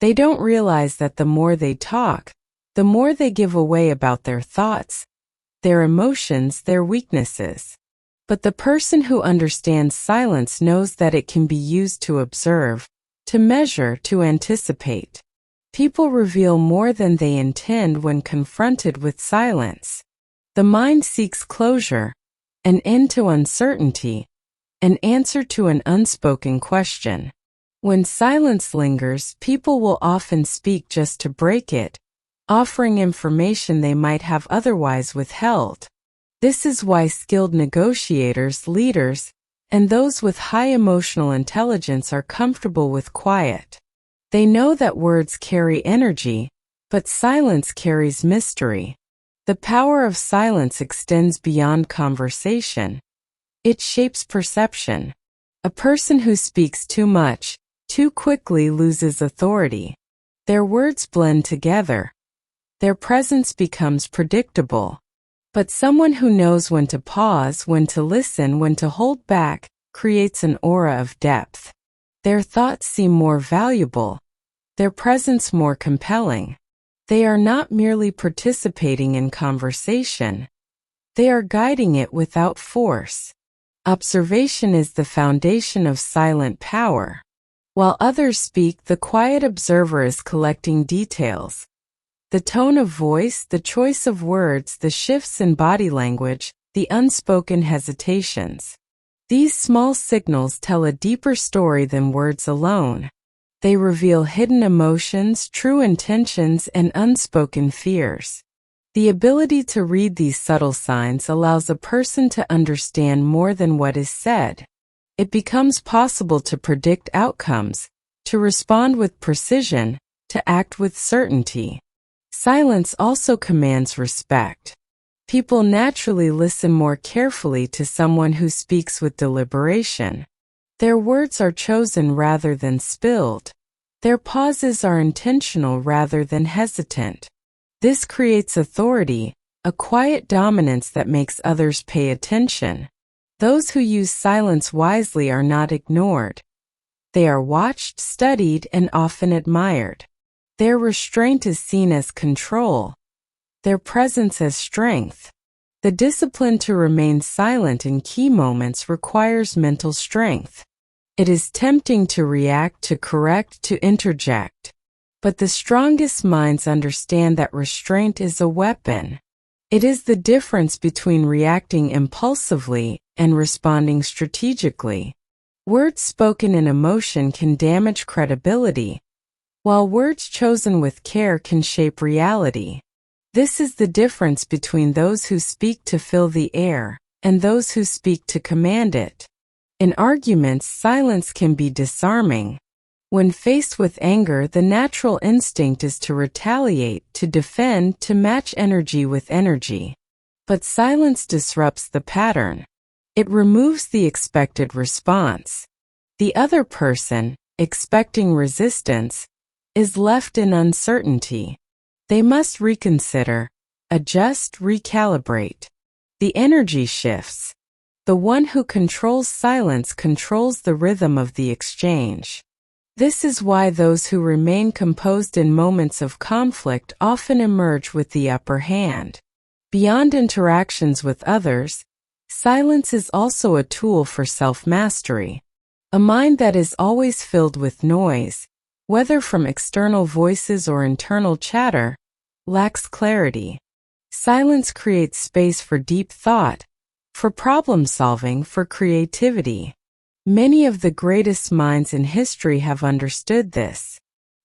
They don't realize that the more they talk, the more they give away about their thoughts, their emotions, their weaknesses. But the person who understands silence knows that it can be used to observe, to measure, to anticipate. People reveal more than they intend when confronted with silence. The mind seeks closure, an end to uncertainty, an answer to an unspoken question. When silence lingers, people will often speak just to break it, offering information they might have otherwise withheld. This is why skilled negotiators, leaders, and those with high emotional intelligence are comfortable with quiet. They know that words carry energy, but silence carries mystery. The power of silence extends beyond conversation. It shapes perception. A person who speaks too much, too quickly loses authority. Their words blend together. Their presence becomes predictable. But someone who knows when to pause, when to listen, when to hold back, creates an aura of depth. Their thoughts seem more valuable, their presence more compelling. They are not merely participating in conversation. They are guiding it without force. Observation is the foundation of silent power. While others speak, the quiet observer is collecting details. The tone of voice, the choice of words, the shifts in body language, the unspoken hesitations. These small signals tell a deeper story than words alone. They reveal hidden emotions, true intentions, and unspoken fears. The ability to read these subtle signs allows a person to understand more than what is said. It becomes possible to predict outcomes, to respond with precision, to act with certainty. Silence also commands respect. People naturally listen more carefully to someone who speaks with deliberation. Their words are chosen rather than spilled. Their pauses are intentional rather than hesitant. This creates authority, a quiet dominance that makes others pay attention. Those who use silence wisely are not ignored. They are watched, studied, and often admired. Their restraint is seen as control, their presence as strength. The discipline to remain silent in key moments requires mental strength. It is tempting to react, to correct, to interject. But the strongest minds understand that restraint is a weapon. It is the difference between reacting impulsively and responding strategically. Words spoken in emotion can damage credibility, while words chosen with care can shape reality. This is the difference between those who speak to fill the air and those who speak to command it. In arguments, silence can be disarming. When faced with anger, the natural instinct is to retaliate, to defend, to match energy with energy. But silence disrupts the pattern. It removes the expected response. The other person, expecting resistance, is left in uncertainty. They must reconsider, adjust, recalibrate. The energy shifts. The one who controls silence controls the rhythm of the exchange. This is why those who remain composed in moments of conflict often emerge with the upper hand. Beyond interactions with others, silence is also a tool for self-mastery. A mind that is always filled with noise, whether from external voices or internal chatter, lacks clarity. Silence creates space for deep thought, for problem-solving, for creativity. Many of the greatest minds in history have understood this.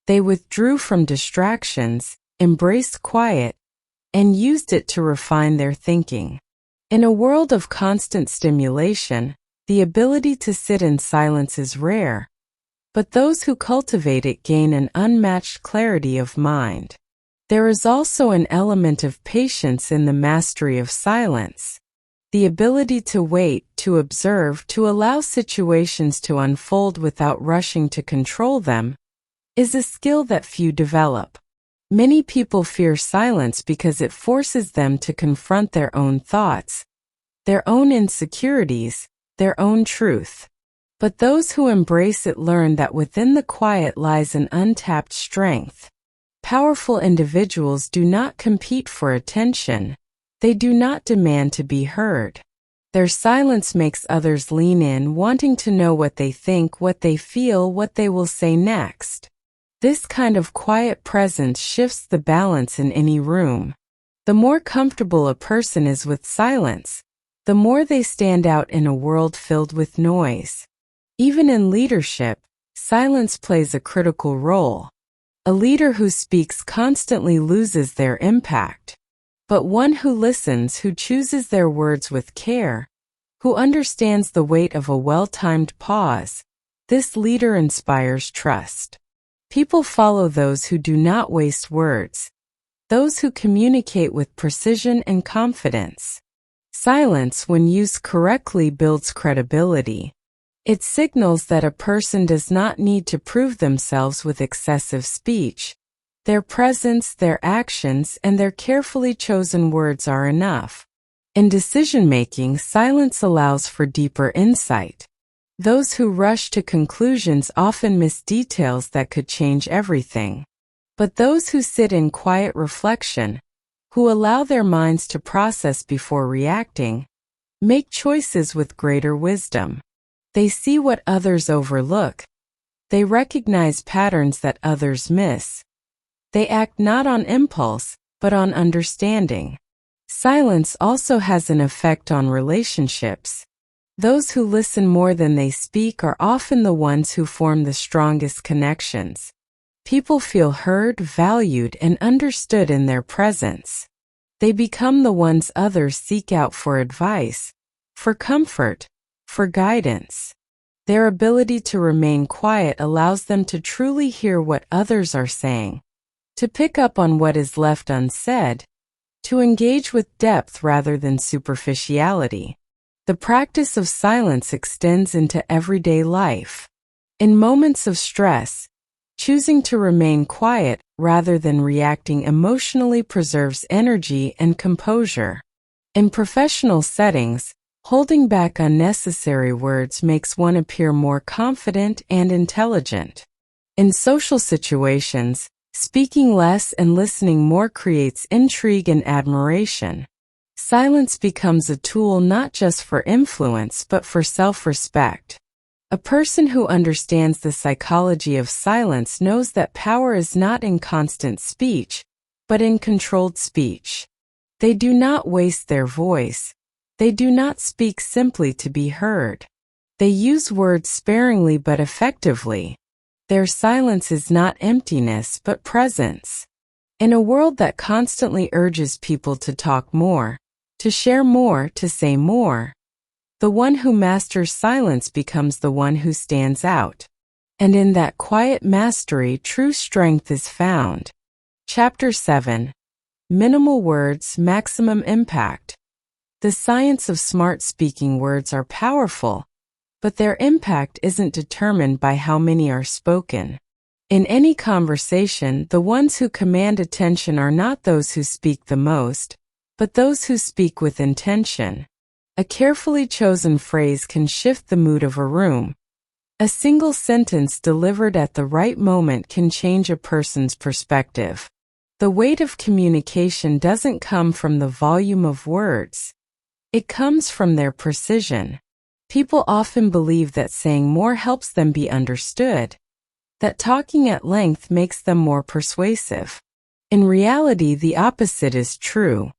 They withdrew from distractions, embraced quiet, and used it to refine their thinking. In a world of constant stimulation, the ability to sit in silence is rare, but those who cultivate it gain an unmatched clarity of mind. There is also an element of patience in the mastery of silence. The ability to wait, to observe, to allow situations to unfold without rushing to control them, is a skill that few develop. Many people fear silence because it forces them to confront their own thoughts, their own insecurities, their own truth. But those who embrace it learn that within the quiet lies an untapped strength. Powerful individuals do not compete for attention. They do not demand to be heard. Their silence makes others lean in, wanting to know what they think, what they feel, what they will say next. This kind of quiet presence shifts the balance in any room. The more comfortable a person is with silence, the more they stand out in a world filled with noise. Even in leadership, silence plays a critical role. A leader who speaks constantly loses their impact. But one who listens, who chooses their words with care, who understands the weight of a well-timed pause, this leader inspires trust. People follow those who do not waste words, those who communicate with precision and confidence. Silence, when used correctly, builds credibility. It signals that a person does not need to prove themselves with excessive speech. Their presence, their actions, and their carefully chosen words are enough. In decision-making, silence allows for deeper insight. Those who rush to conclusions often miss details that could change everything. But those who sit in quiet reflection, who allow their minds to process before reacting, make choices with greater wisdom. They see what others overlook. They recognize patterns that others miss. They act not on impulse, but on understanding. Silence also has an effect on relationships. Those who listen more than they speak are often the ones who form the strongest connections. People feel heard, valued, and understood in their presence. They become the ones others seek out for advice, for comfort, for guidance. Their ability to remain quiet allows them to truly hear what others are saying, to pick up on what is left unsaid, to engage with depth rather than superficiality. The practice of silence extends into everyday life. In moments of stress, choosing to remain quiet rather than reacting emotionally preserves energy and composure. In professional settings, holding back unnecessary words makes one appear more confident and intelligent. In social situations, speaking less and listening more creates intrigue and admiration. Silence becomes a tool not just for influence but for self-respect. A person who understands the psychology of silence knows that power is not in constant speech, but in controlled speech. They do not waste their voice. They do not speak simply to be heard. They use words sparingly but effectively. Their silence is not emptiness but presence. In a world that constantly urges people to talk more, to share more, to say more, the one who masters silence becomes the one who stands out. And in that quiet mastery, true strength is found. Chapter 7. Minimal Words, Maximum Impact. The science of smart speaking. Words are powerful, but their impact isn't determined by how many are spoken. In any conversation, the ones who command attention are not those who speak the most, but those who speak with intention. A carefully chosen phrase can shift the mood of a room. A single sentence delivered at the right moment can change a person's perspective. The weight of communication doesn't come from the volume of words. It comes from their precision. People often believe that saying more helps them be understood, that talking at length makes them more persuasive. In reality, the opposite is true.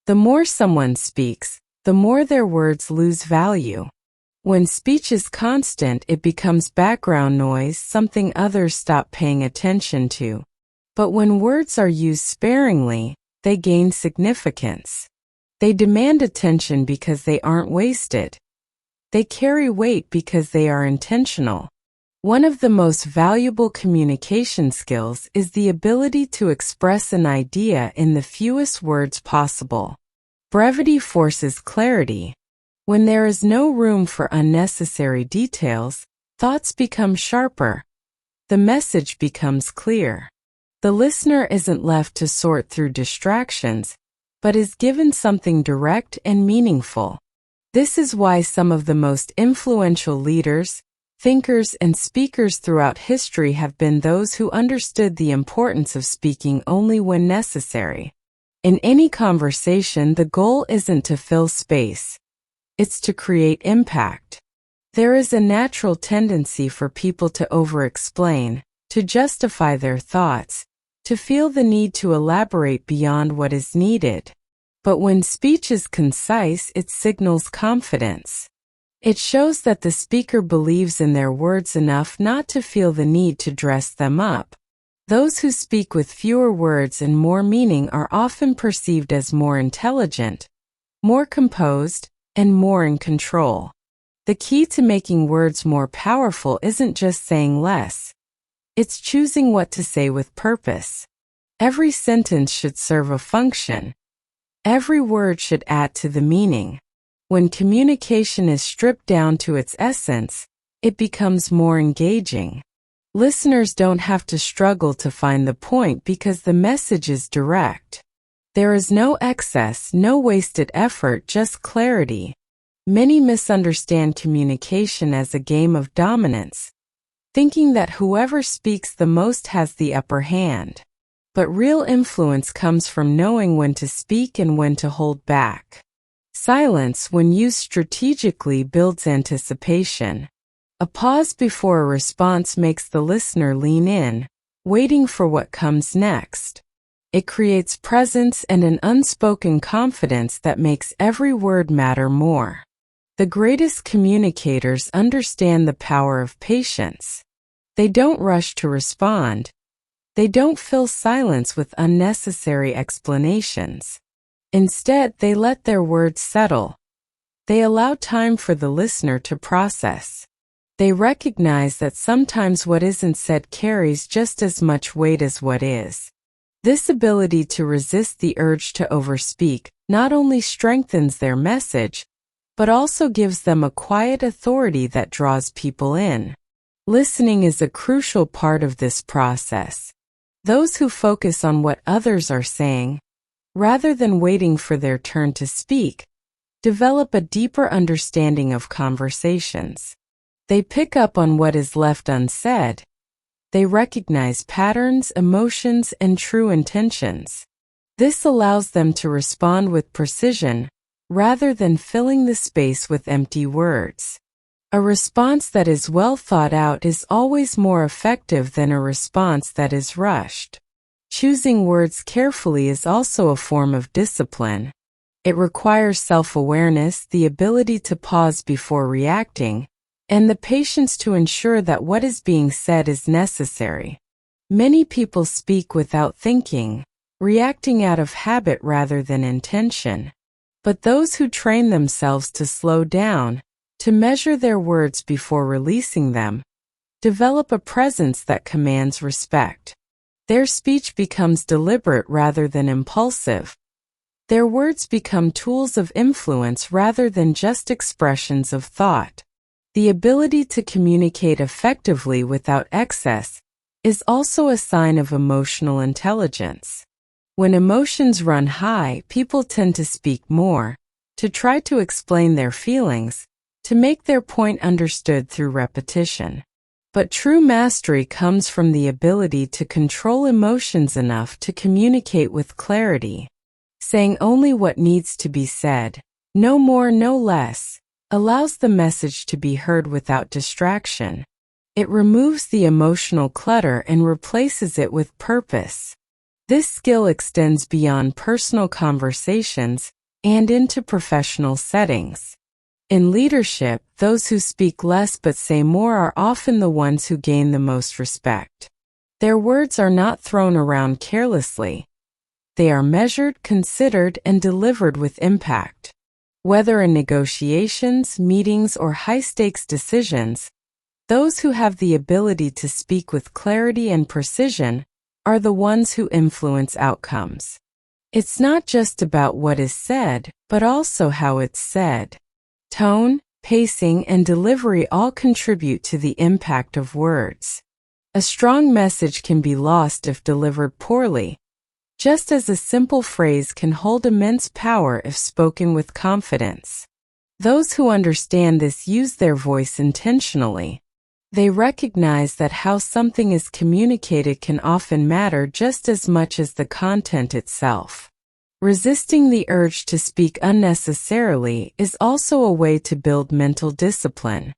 The more someone speaks, the more their words lose value. When speech is constant, it becomes background noise, something others stop paying attention to. But when words are used sparingly, they gain significance. They demand attention because they aren't wasted. They carry weight because they are intentional. One of the most valuable communication skills is the ability to express an idea in the fewest words possible. Brevity forces clarity. When there is no room for unnecessary details, thoughts become sharper. The message becomes clear. The listener isn't left to sort through distractions, but is given something direct and meaningful. This is why some of the most influential leaders, thinkers, and speakers throughout history have been those who understood the importance of speaking only when necessary. In any conversation, the goal isn't to fill space. It's to create impact. There is a natural tendency for people to over-explain, to justify their thoughts, to feel the need to elaborate beyond what is needed. But when speech is concise, it signals confidence. It shows that the speaker believes in their words enough not to feel the need to dress them up. Those who speak with fewer words and more meaning are often perceived as more intelligent, more composed, and more in control. The key to making words more powerful isn't just saying less. It's choosing what to say with purpose. Every sentence should serve a function. Every word should add to the meaning. When communication is stripped down to its essence, it becomes more engaging. Listeners don't have to struggle to find the point because the message is direct. There is no excess, no wasted effort, just clarity. Many misunderstand communication as a game of dominance, thinking that whoever speaks the most has the upper hand. But real influence comes from knowing when to speak and when to hold back. Silence, when used strategically, builds anticipation. A pause before a response makes the listener lean in, waiting for what comes next. It creates presence and an unspoken confidence that makes every word matter more. The greatest communicators understand the power of patience. They don't rush to respond. They don't fill silence with unnecessary explanations. Instead, they let their words settle. They allow time for the listener to process. They recognize that sometimes what isn't said carries just as much weight as what is. This ability to resist the urge to overspeak not only strengthens their message, but also gives them a quiet authority that draws people in. Listening is a crucial part of this process. Those who focus on what others are saying, rather than waiting for their turn to speak, develop a deeper understanding of conversations. They pick up on what is left unsaid. They recognize patterns, emotions, and true intentions. This allows them to respond with precision, rather than filling the space with empty words. A response that is well thought out is always more effective than a response that is rushed. Choosing words carefully is also a form of discipline. It requires self-awareness, the ability to pause before reacting, and the patience to ensure that what is being said is necessary. Many people speak without thinking, reacting out of habit rather than intention. But those who train themselves to slow down, to measure their words before releasing them, develop a presence that commands respect. Their speech becomes deliberate rather than impulsive. Their words become tools of influence rather than just expressions of thought. The ability to communicate effectively without excess is also a sign of emotional intelligence. When emotions run high, people tend to speak more, to try to explain their feelings, to make their point understood through repetition. But true mastery comes from the ability to control emotions enough to communicate with clarity. Saying only what needs to be said, no more, no less, allows the message to be heard without distraction. It removes the emotional clutter and replaces it with purpose. This skill extends beyond personal conversations and into professional settings. In leadership, those who speak less but say more are often the ones who gain the most respect. Their words are not thrown around carelessly. They are measured, considered, and delivered with impact. Whether in negotiations, meetings, or high-stakes decisions, those who have the ability to speak with clarity and precision are the ones who influence outcomes. It's not just about what is said, but also how it's said. Tone, pacing, and delivery all contribute to the impact of words. A strong message can be lost if delivered poorly, just as a simple phrase can hold immense power if spoken with confidence. Those who understand this use their voice intentionally. They recognize that how something is communicated can often matter just as much as the content itself. Resisting the urge to speak unnecessarily is also a way to build mental discipline.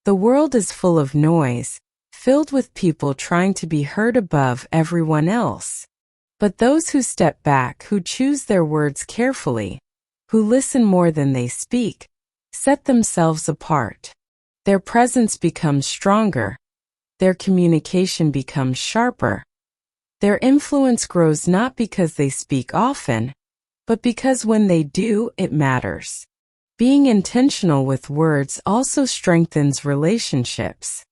The world is full of noise, filled with people trying to be heard above everyone else. But those who step back, who choose their words carefully, who listen more than they speak, set themselves apart. Their presence becomes stronger. Their communication becomes sharper. Their influence grows not because they speak often, but because when they do, it matters. Being intentional with words also strengthens relationships.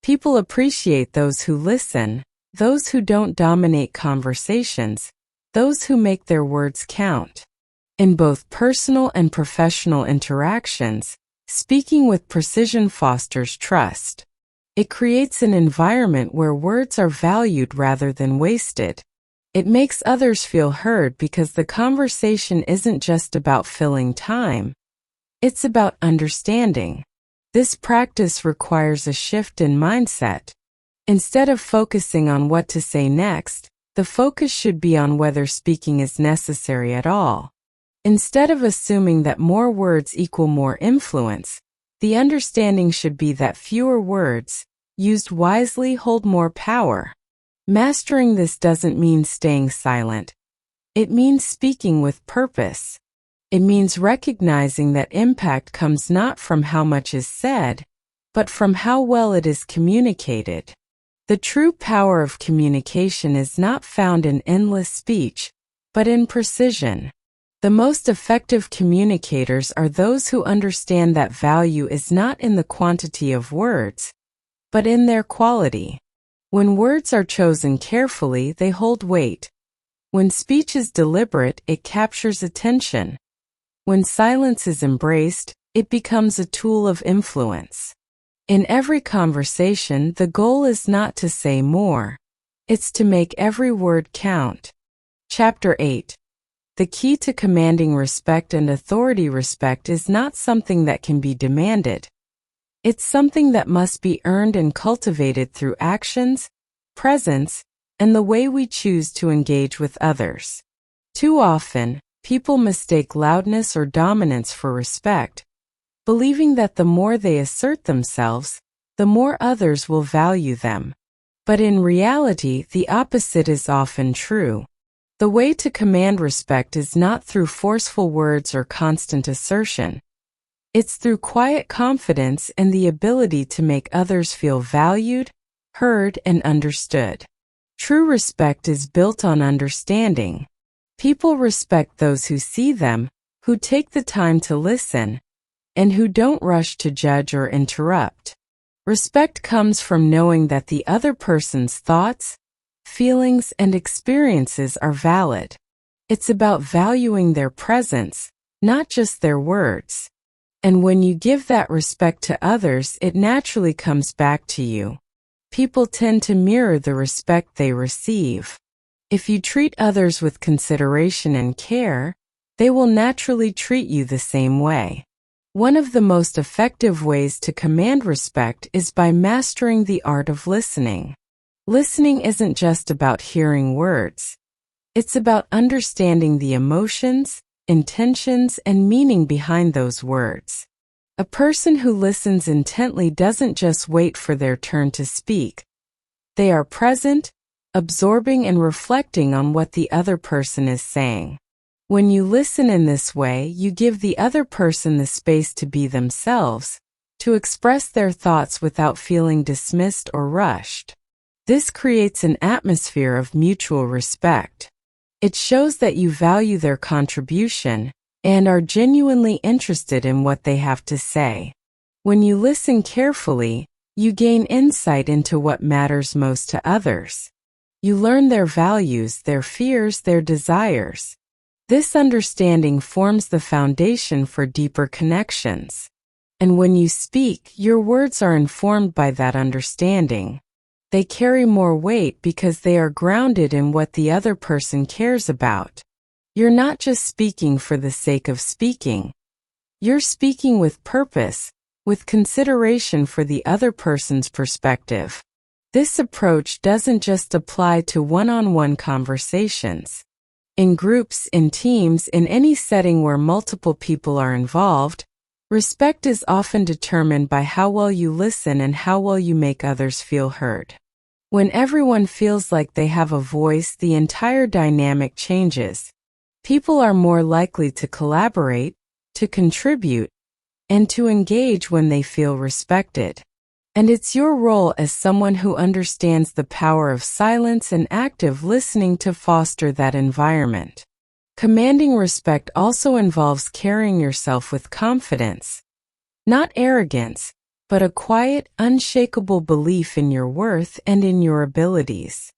People appreciate those who listen, those who don't dominate conversations, those who make their words count. In both personal and professional interactions, speaking with precision fosters trust. It creates an environment where words are valued rather than wasted. It makes others feel heard because the conversation isn't just about filling time. It's about understanding. This practice requires a shift in mindset. Instead of focusing on what to say next, the focus should be on whether speaking is necessary at all. Instead of assuming that more words equal more influence, the understanding should be that fewer words, used wisely, hold more power. Mastering this doesn't mean staying silent. It means speaking with purpose. It means recognizing that impact comes not from how much is said, but from how well it is communicated. The true power of communication is not found in endless speech, but in precision. The most effective communicators are those who understand that value is not in the quantity of words, but in their quality. When words are chosen carefully, they hold weight. When speech is deliberate, it captures attention. When silence is embraced, it becomes a tool of influence. In every conversation, the goal is not to say more. It's to make every word count. Chapter 8. The key to commanding respect and authority. Respect is not something that can be demanded. It's something that must be earned and cultivated through actions, presence, and the way we choose to engage with others. Too often, people mistake loudness or dominance for respect, believing that the more they assert themselves, the more others will value them. But in reality, the opposite is often true. The way to command respect is not through forceful words or constant assertion. It's through quiet confidence and the ability to make others feel valued, heard, and understood. True respect is built on understanding. People respect those who see them, who take the time to listen, and who don't rush to judge or interrupt. Respect comes from knowing that the other person's thoughts, feelings, and experiences are valid. It's about valuing their presence, not just their words. And when you give that respect to others, it naturally comes back to you. People tend to mirror the respect they receive. If you treat others with consideration and care, they will naturally treat you the same way. One of the most effective ways to command respect is by mastering the art of listening. Listening isn't just about hearing words. It's about understanding the emotions, intentions, and meaning behind those words. A person who listens intently doesn't just wait for their turn to speak. They are present, absorbing and reflecting on what the other person is saying. When you listen in this way, you give the other person the space to be themselves, to express their thoughts without feeling dismissed or rushed. This creates an atmosphere of mutual respect. It shows that you value their contribution and are genuinely interested in what they have to say. When you listen carefully, you gain insight into what matters most to others. You learn their values, their fears, their desires. This understanding forms the foundation for deeper connections. And when you speak, your words are informed by that understanding. They carry more weight because they are grounded in what the other person cares about. You're not just speaking for the sake of speaking. You're speaking with purpose, with consideration for the other person's perspective. This approach doesn't just apply to one-on-one conversations. In groups, in teams, in any setting where multiple people are involved, respect is often determined by how well you listen and how well you make others feel heard. When everyone feels like they have a voice, the entire dynamic changes. People are more likely to collaborate, to contribute, and to engage when they feel respected. And it's your role as someone who understands the power of silence and active listening to foster that environment. Commanding respect also involves carrying yourself with confidence. Not arrogance, but a quiet, unshakable belief in your worth and in your abilities.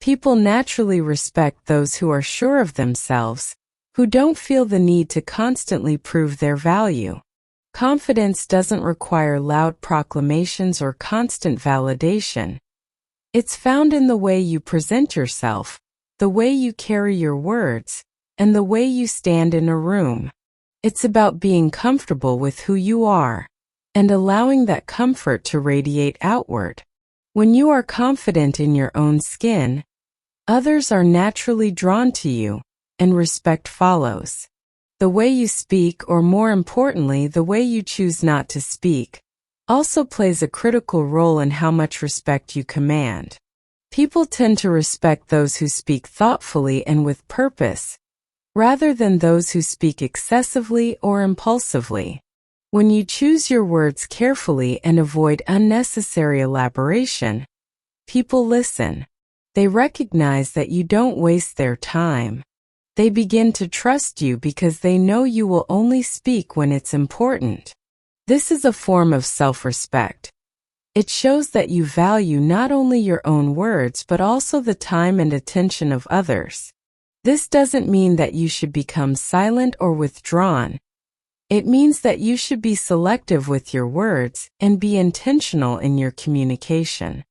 People naturally respect those who are sure of themselves, who don't feel the need to constantly prove their value. Confidence doesn't require loud proclamations or constant validation. It's found in the way you present yourself, the way you carry your words, and the way you stand in a room. It's about being comfortable with who you are, and allowing that comfort to radiate outward. When you are confident in your own skin, others are naturally drawn to you, and respect follows. The way you speak, or more importantly, the way you choose not to speak, also plays a critical role in how much respect you command. People tend to respect those who speak thoughtfully and with purpose, rather than those who speak excessively or impulsively. When you choose your words carefully and avoid unnecessary elaboration, people listen. They recognize that you don't waste their time. They begin to trust you because they know you will only speak when it's important. This is a form of self-respect. It shows that you value not only your own words but also the time and attention of others. This doesn't mean that you should become silent or withdrawn. It means that you should be selective with your words and be intentional in your communication.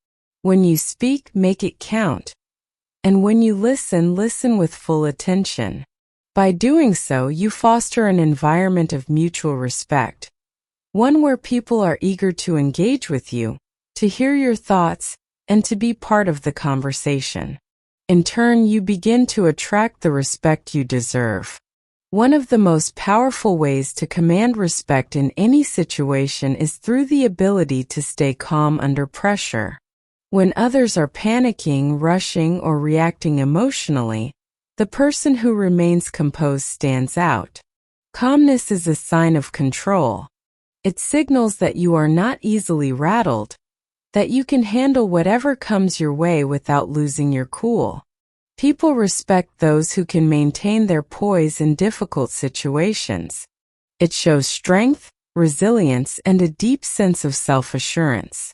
When you speak, make it count. And when you listen, listen with full attention. By doing so, you foster an environment of mutual respect, one where people are eager to engage with you, to hear your thoughts, and to be part of the conversation. In turn, you begin to attract the respect you deserve. One of the most powerful ways to command respect in any situation is through the ability to stay calm under pressure. When others are panicking, rushing, or reacting emotionally, the person who remains composed stands out. Calmness is a sign of control. It signals that you are not easily rattled, that you can handle whatever comes your way without losing your cool. People respect those who can maintain their poise in difficult situations. It shows strength, resilience, and a deep sense of self-assurance.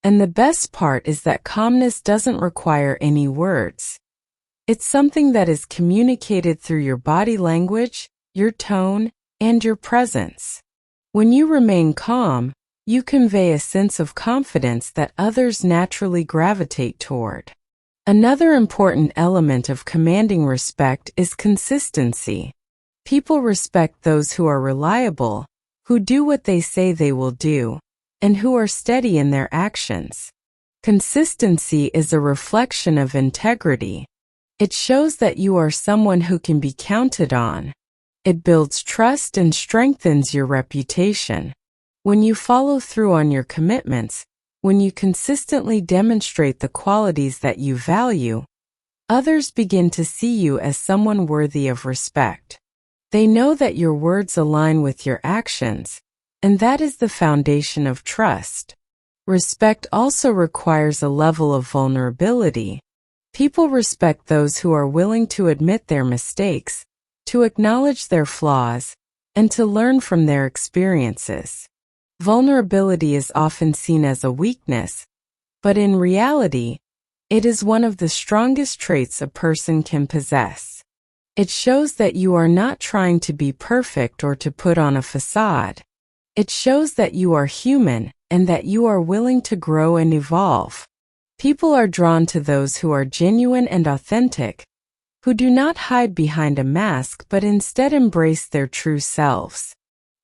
And the best part is that calmness doesn't require any words. It's something that is communicated through your body language, your tone, and your presence. When you remain calm, you convey a sense of confidence that others naturally gravitate toward. Another important element of commanding respect is consistency. People respect those who are reliable, who do what they say they will do, and who are steady in their actions. Consistency is a reflection of integrity. It shows that you are someone who can be counted on. It builds trust and strengthens your reputation. When you follow through on your commitments, when you consistently demonstrate the qualities that you value, others begin to see you as someone worthy of respect. They know that your words align with your actions, and that is the foundation of trust. Respect also requires a level of vulnerability. People respect those who are willing to admit their mistakes, to acknowledge their flaws, and to learn from their experiences. Vulnerability is often seen as a weakness, but in reality, it is one of the strongest traits a person can possess. It shows that you are not trying to be perfect or to put on a facade. It shows that you are human and that you are willing to grow and evolve. People are drawn to those who are genuine and authentic, who do not hide behind a mask but instead embrace their true selves.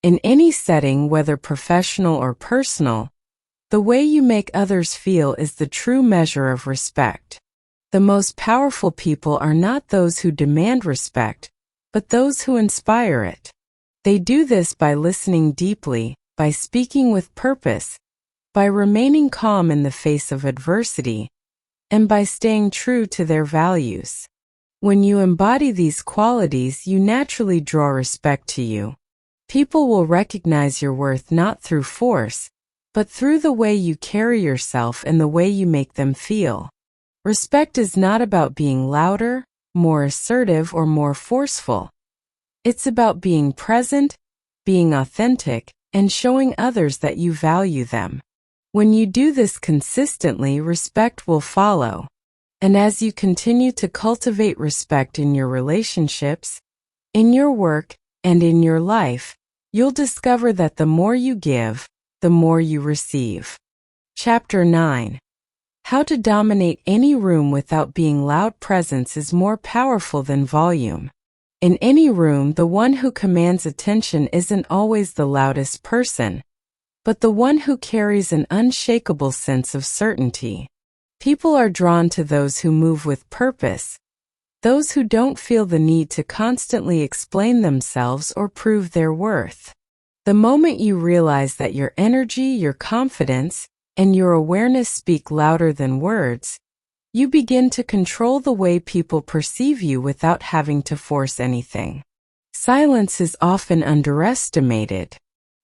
In any setting, whether professional or personal, the way you make others feel is the true measure of respect. The most powerful people are not those who demand respect, but those who inspire it. They do this by listening deeply, by speaking with purpose, by remaining calm in the face of adversity, and by staying true to their values. When you embody these qualities, you naturally draw respect to you. People will recognize your worth not through force, but through the way you carry yourself and the way you make them feel. Respect is not about being louder, more assertive, or more forceful. It's about being present, being authentic, and showing others that you value them. When you do this consistently, respect will follow. And as you continue to cultivate respect in your relationships, in your work, and in your life, you'll discover that the more you give, the more you receive. Chapter 9. How to dominate any room without being loud. Presence is more powerful than volume. In any room, the one who commands attention isn't always the loudest person, but the one who carries an unshakable sense of certainty. People are drawn to those who move with purpose, those who don't feel the need to constantly explain themselves or prove their worth. The moment you realize that your energy, your confidence, and your awareness speak louder than words, you begin to control the way people perceive you without having to force anything. Silence is often underestimated.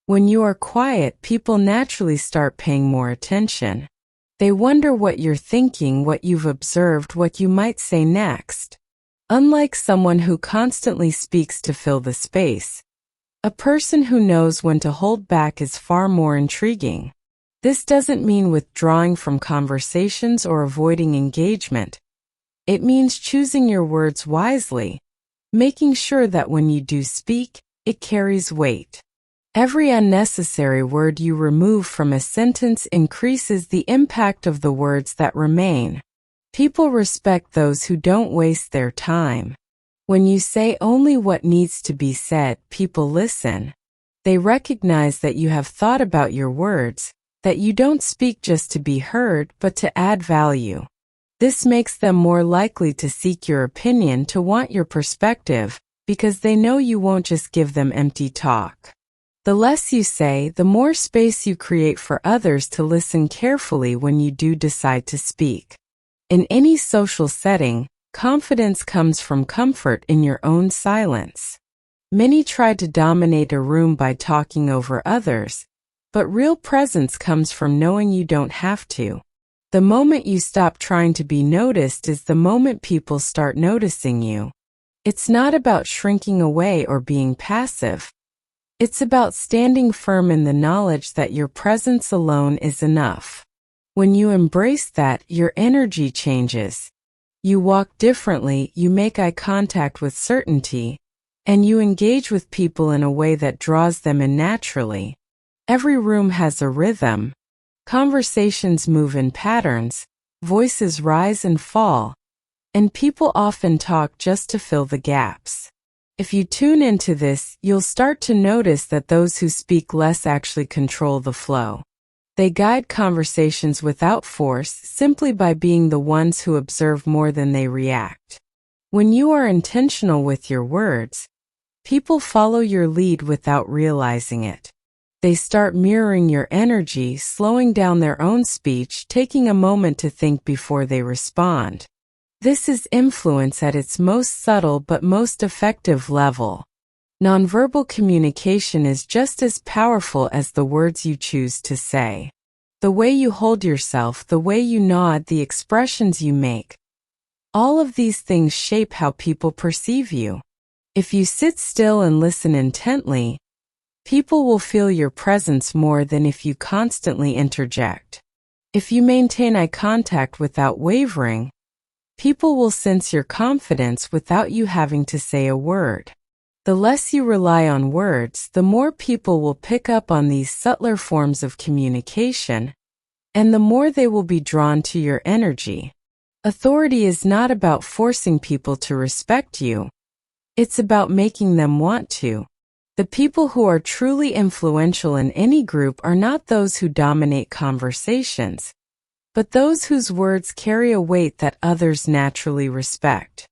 When you are quiet, people naturally start paying more attention. They wonder what you're thinking, what you've observed, what you might say next. Unlike someone who constantly speaks to fill the space, a person who knows when to hold back is far more intriguing. This doesn't mean withdrawing from conversations or avoiding engagement. It means choosing your words wisely, making sure that when you do speak, it carries weight. Every unnecessary word you remove from a sentence increases the impact of the words that remain. People respect those who don't waste their time. When you say only what needs to be said, people listen. They recognize that you have thought about your words, that you don't speak just to be heard but to add value. This makes them more likely to seek your opinion, to want your perspective, because they know you won't just give them empty talk. The less you say, the more space you create for others to listen carefully when you do decide to speak. In any social setting, confidence comes from comfort in your own silence. Many try to dominate a room by talking over others, but real presence comes from knowing you don't have to. The moment you stop trying to be noticed is the moment people start noticing you. It's not about shrinking away or being passive. It's about standing firm in the knowledge that your presence alone is enough. When you embrace that, your energy changes. You walk differently, you make eye contact with certainty, and you engage with people in a way that draws them in naturally. Every room has a rhythm. Conversations move in patterns, voices rise and fall, and people often talk just to fill the gaps. If you tune into this, you'll start to notice that those who speak less actually control the flow. They guide conversations without force, simply by being the ones who observe more than they react. When you are intentional with your words, people follow your lead without realizing it. They start mirroring your energy, slowing down their own speech, taking a moment to think before they respond. This is influence at its most subtle but most effective level. Nonverbal communication is just as powerful as the words you choose to say. The way you hold yourself, the way you nod, the expressions you make, all of these things shape how people perceive you. If you sit still and listen intently, people will feel your presence more than if you constantly interject. If you maintain eye contact without wavering, people will sense your confidence without you having to say a word. The less you rely on words, the more people will pick up on these subtler forms of communication, and the more they will be drawn to your energy. Authority is not about forcing people to respect you. It's about making them want to. The people who are truly influential in any group are not those who dominate conversations, but those whose words carry a weight that others naturally respect.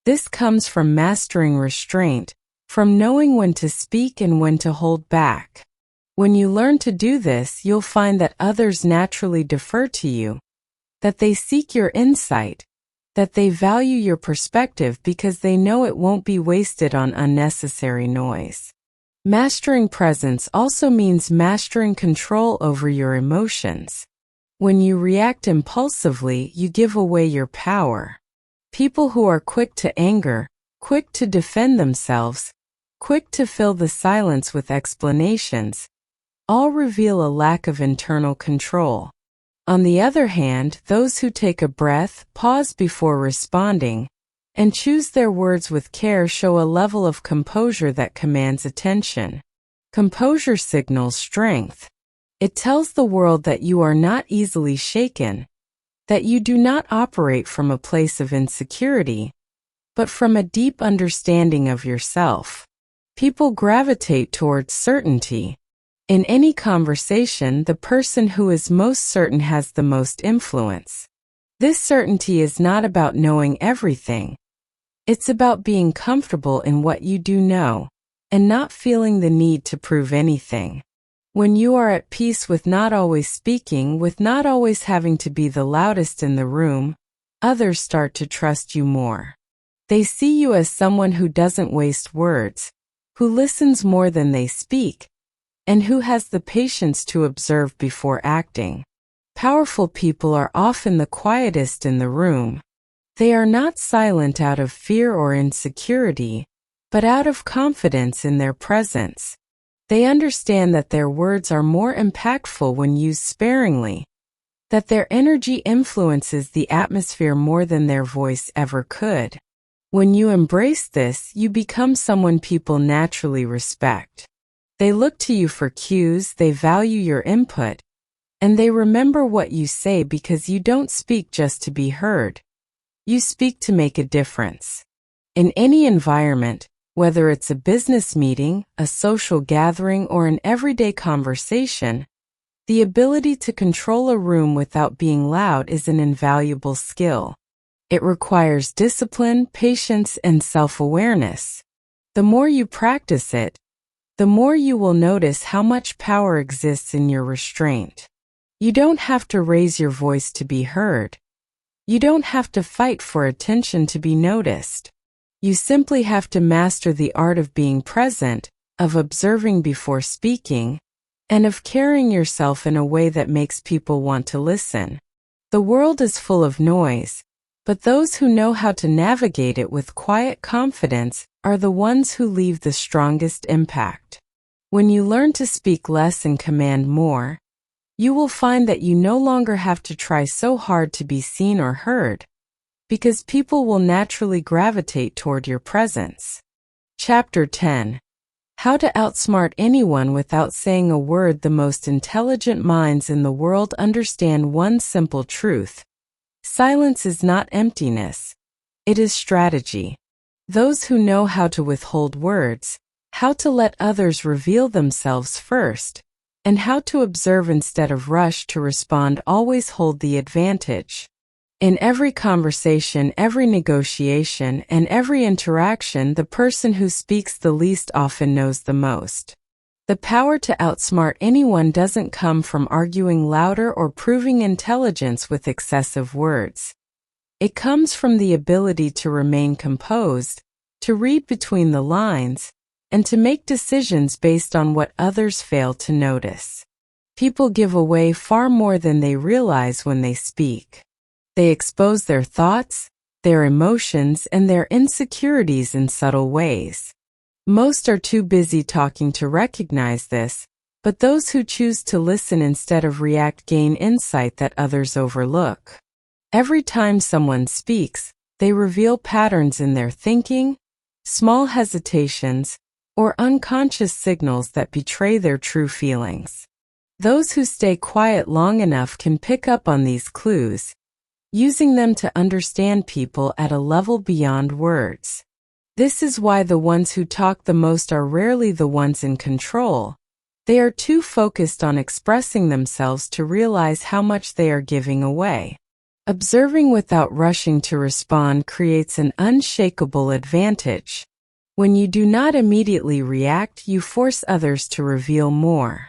This comes from mastering restraint, from knowing when to speak and when to hold back. When you learn to do this, you'll find that others naturally defer to you, that they seek your insight, that they value your perspective because they know it won't be wasted on unnecessary noise. Mastering presence also means mastering control over your emotions. When you react impulsively, you give away your power. People who are quick to anger, quick to defend themselves, quick to fill the silence with explanations, all reveal a lack of internal control. On the other hand, those who take a breath, pause before responding, and choose their words with care show a level of composure that commands attention. Composure signals strength. It tells the world that you are not easily shaken, that you do not operate from a place of insecurity, but from a deep understanding of yourself. People gravitate towards certainty. In any conversation, the person who is most certain has the most influence. This certainty is not about knowing everything. It's about being comfortable in what you do know, and not feeling the need to prove anything. When you are at peace with not always speaking, with not always having to be the loudest in the room, others start to trust you more. They see you as someone who doesn't waste words, who listens more than they speak, and who has the patience to observe before acting. Powerful people are often the quietest in the room. They are not silent out of fear or insecurity, but out of confidence in their presence. They understand that their words are more impactful when used sparingly, that their energy influences the atmosphere more than their voice ever could. When you embrace this, you become someone people naturally respect. They look to you for cues, they value your input, and they remember what you say because you don't speak just to be heard. You speak to make a difference. In any environment, whether it's a business meeting, a social gathering, or an everyday conversation, the ability to control a room without being loud is an invaluable skill. It requires discipline, patience, and self-awareness. The more you practice it, the more you will notice how much power exists in your restraint. You don't have to raise your voice to be heard. You don't have to fight for attention to be noticed. You simply have to master the art of being present, of observing before speaking, and of carrying yourself in a way that makes people want to listen. The world is full of noise, but those who know how to navigate it with quiet confidence are the ones who leave the strongest impact. When you learn to speak less and command more, you will find that you no longer have to try so hard to be seen or heard, because people will naturally gravitate toward your presence. Chapter 10. How to outsmart anyone without saying a word. The most intelligent minds in the world understand one simple truth. Silence is not emptiness. It is strategy. Those who know how to withhold words, how to let others reveal themselves first, and how to observe instead of rush to respond always hold the advantage. In every conversation, every negotiation, and every interaction, the person who speaks the least often knows the most. The power to outsmart anyone doesn't come from arguing louder or proving intelligence with excessive words. It comes from the ability to remain composed, to read between the lines, and to make decisions based on what others fail to notice. People give away far more than they realize when they speak. They expose their thoughts, their emotions, and their insecurities in subtle ways. Most are too busy talking to recognize this, but those who choose to listen instead of react gain insight that others overlook. Every time someone speaks, they reveal patterns in their thinking, small hesitations, or unconscious signals that betray their true feelings. Those who stay quiet long enough can pick up on these clues, using them to understand people at a level beyond words. This is why the ones who talk the most are rarely the ones in control. They are too focused on expressing themselves to realize how much they are giving away. Observing without rushing to respond creates an unshakable advantage. When you do not immediately react, you force others to reveal more.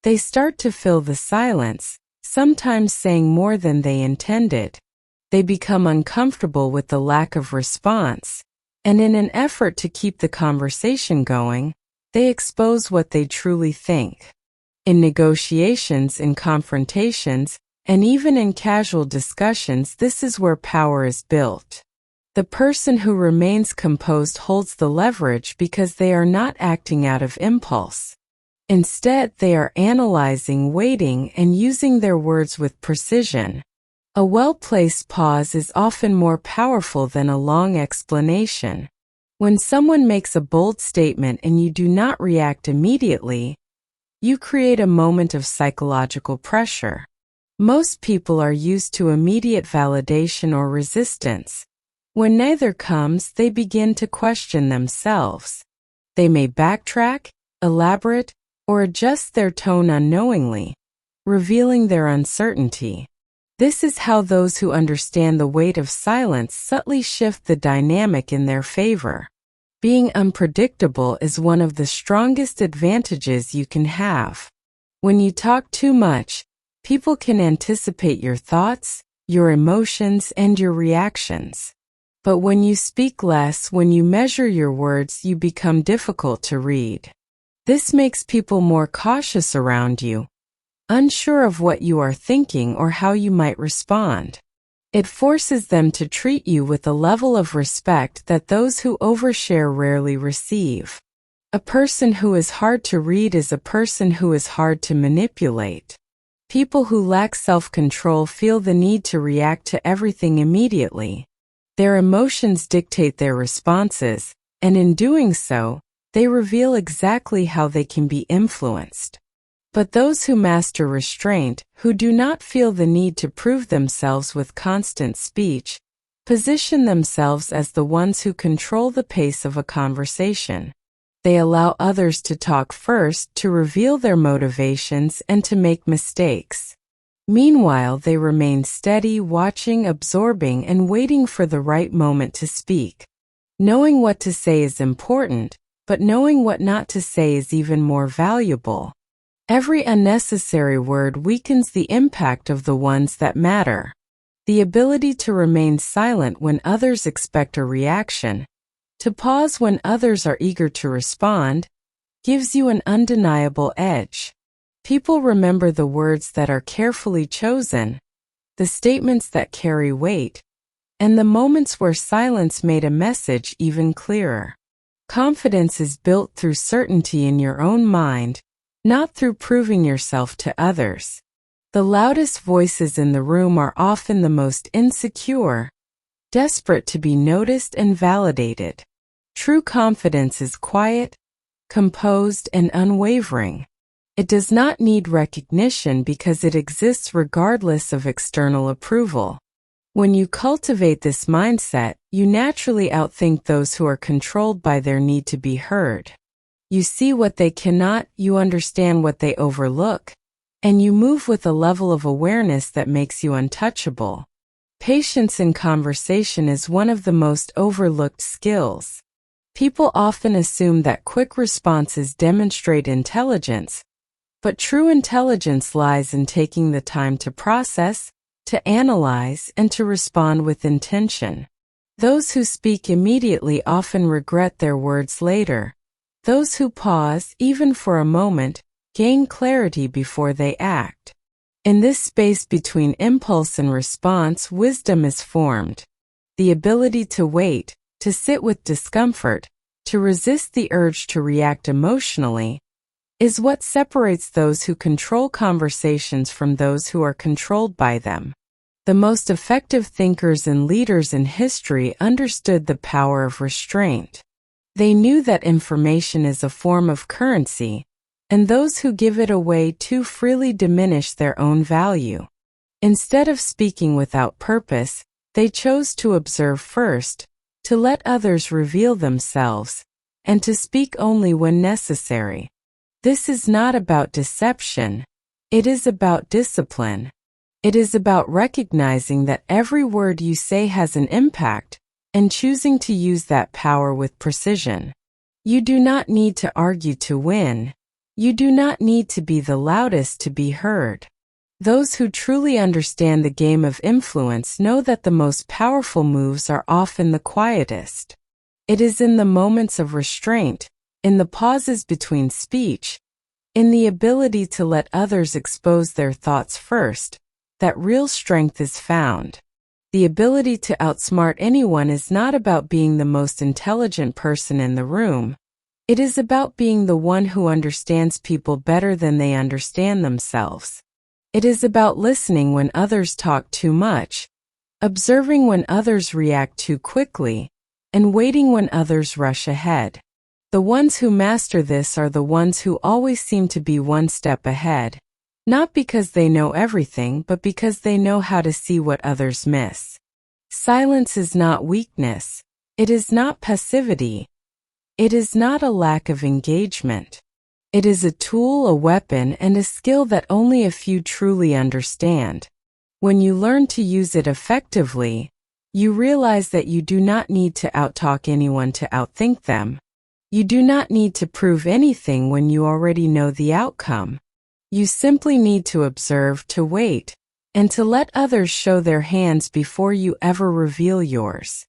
They start to fill the silence, sometimes saying more than they intended. They become uncomfortable with the lack of response, and in an effort to keep the conversation going, they expose what they truly think. In negotiations, in confrontations, and even in casual discussions, this is where power is built. The person who remains composed holds the leverage because they are not acting out of impulse. Instead, they are analyzing, waiting, and using their words with precision. A well-placed pause is often more powerful than a long explanation. When someone makes a bold statement and you do not react immediately, you create a moment of psychological pressure. Most people are used to immediate validation or resistance. When neither comes, they begin to question themselves. They may backtrack, elaborate, or adjust their tone unknowingly, revealing their uncertainty. This is how those who understand the weight of silence subtly shift the dynamic in their favor. Being unpredictable is one of the strongest advantages you can have. When you talk too much, people can anticipate your thoughts, your emotions, and your reactions. But when you speak less, when you measure your words, you become difficult to read. This makes people more cautious around you, unsure of what you are thinking or how you might respond. It forces them to treat you with a level of respect that those who overshare rarely receive. A person who is hard to read is a person who is hard to manipulate. People who lack self-control feel the need to react to everything immediately. Their emotions dictate their responses, and in doing so, they reveal exactly how they can be influenced. But those who master restraint, who do not feel the need to prove themselves with constant speech, position themselves as the ones who control the pace of a conversation. They allow others to talk first, to reveal their motivations, and to make mistakes. Meanwhile, they remain steady, watching, absorbing, and waiting for the right moment to speak. Knowing what to say is important, but knowing what not to say is even more valuable. Every unnecessary word weakens the impact of the ones that matter. The ability to remain silent when others expect a reaction, to pause when others are eager to respond, gives you an undeniable edge. People remember the words that are carefully chosen, the statements that carry weight, and the moments where silence made a message even clearer. Confidence is built through certainty in your own mind, not through proving yourself to others. The loudest voices in the room are often the most insecure, desperate to be noticed and validated. True confidence is quiet, composed, and unwavering. It does not need recognition because it exists regardless of external approval. When you cultivate this mindset, you naturally outthink those who are controlled by their need to be heard. You see what they cannot, you understand what they overlook, and you move with a level of awareness that makes you untouchable. Patience in conversation is one of the most overlooked skills. People often assume that quick responses demonstrate intelligence, but true intelligence lies in taking the time to process, to analyze, and to respond with intention. Those who speak immediately often regret their words later. Those who pause, even for a moment, gain clarity before they act. In this space between impulse and response, wisdom is formed. The ability to wait, to sit with discomfort, to resist the urge to react emotionally, is what separates those who control conversations from those who are controlled by them. The most effective thinkers and leaders in history understood the power of restraint. They knew that information is a form of currency, and those who give it away too freely diminish their own value. Instead of speaking without purpose, they chose to observe first, to let others reveal themselves, and to speak only when necessary. This is not about deception. It is about discipline. It is about recognizing that every word you say has an impact, and choosing to use that power with precision. You do not need to argue to win. You do not need to be the loudest to be heard. Those who truly understand the game of influence know that the most powerful moves are often the quietest. It is in the moments of restraint, in the pauses between speech, in the ability to let others expose their thoughts first, that real strength is found. The ability to outsmart anyone is not about being the most intelligent person in the room. It is about being the one who understands people better than they understand themselves. It is about listening when others talk too much, observing when others react too quickly, and waiting when others rush ahead. The ones who master this are the ones who always seem to be one step ahead, not because they know everything, but because they know how to see what others miss. Silence is not weakness. It is not passivity. It is not a lack of engagement. It is a tool, a weapon, and a skill that only a few truly understand. When you learn to use it effectively, you realize that you do not need to outtalk anyone to outthink them. You do not need to prove anything when you already know the outcome. You simply need to observe, to wait, and to let others show their hands before you ever reveal yours.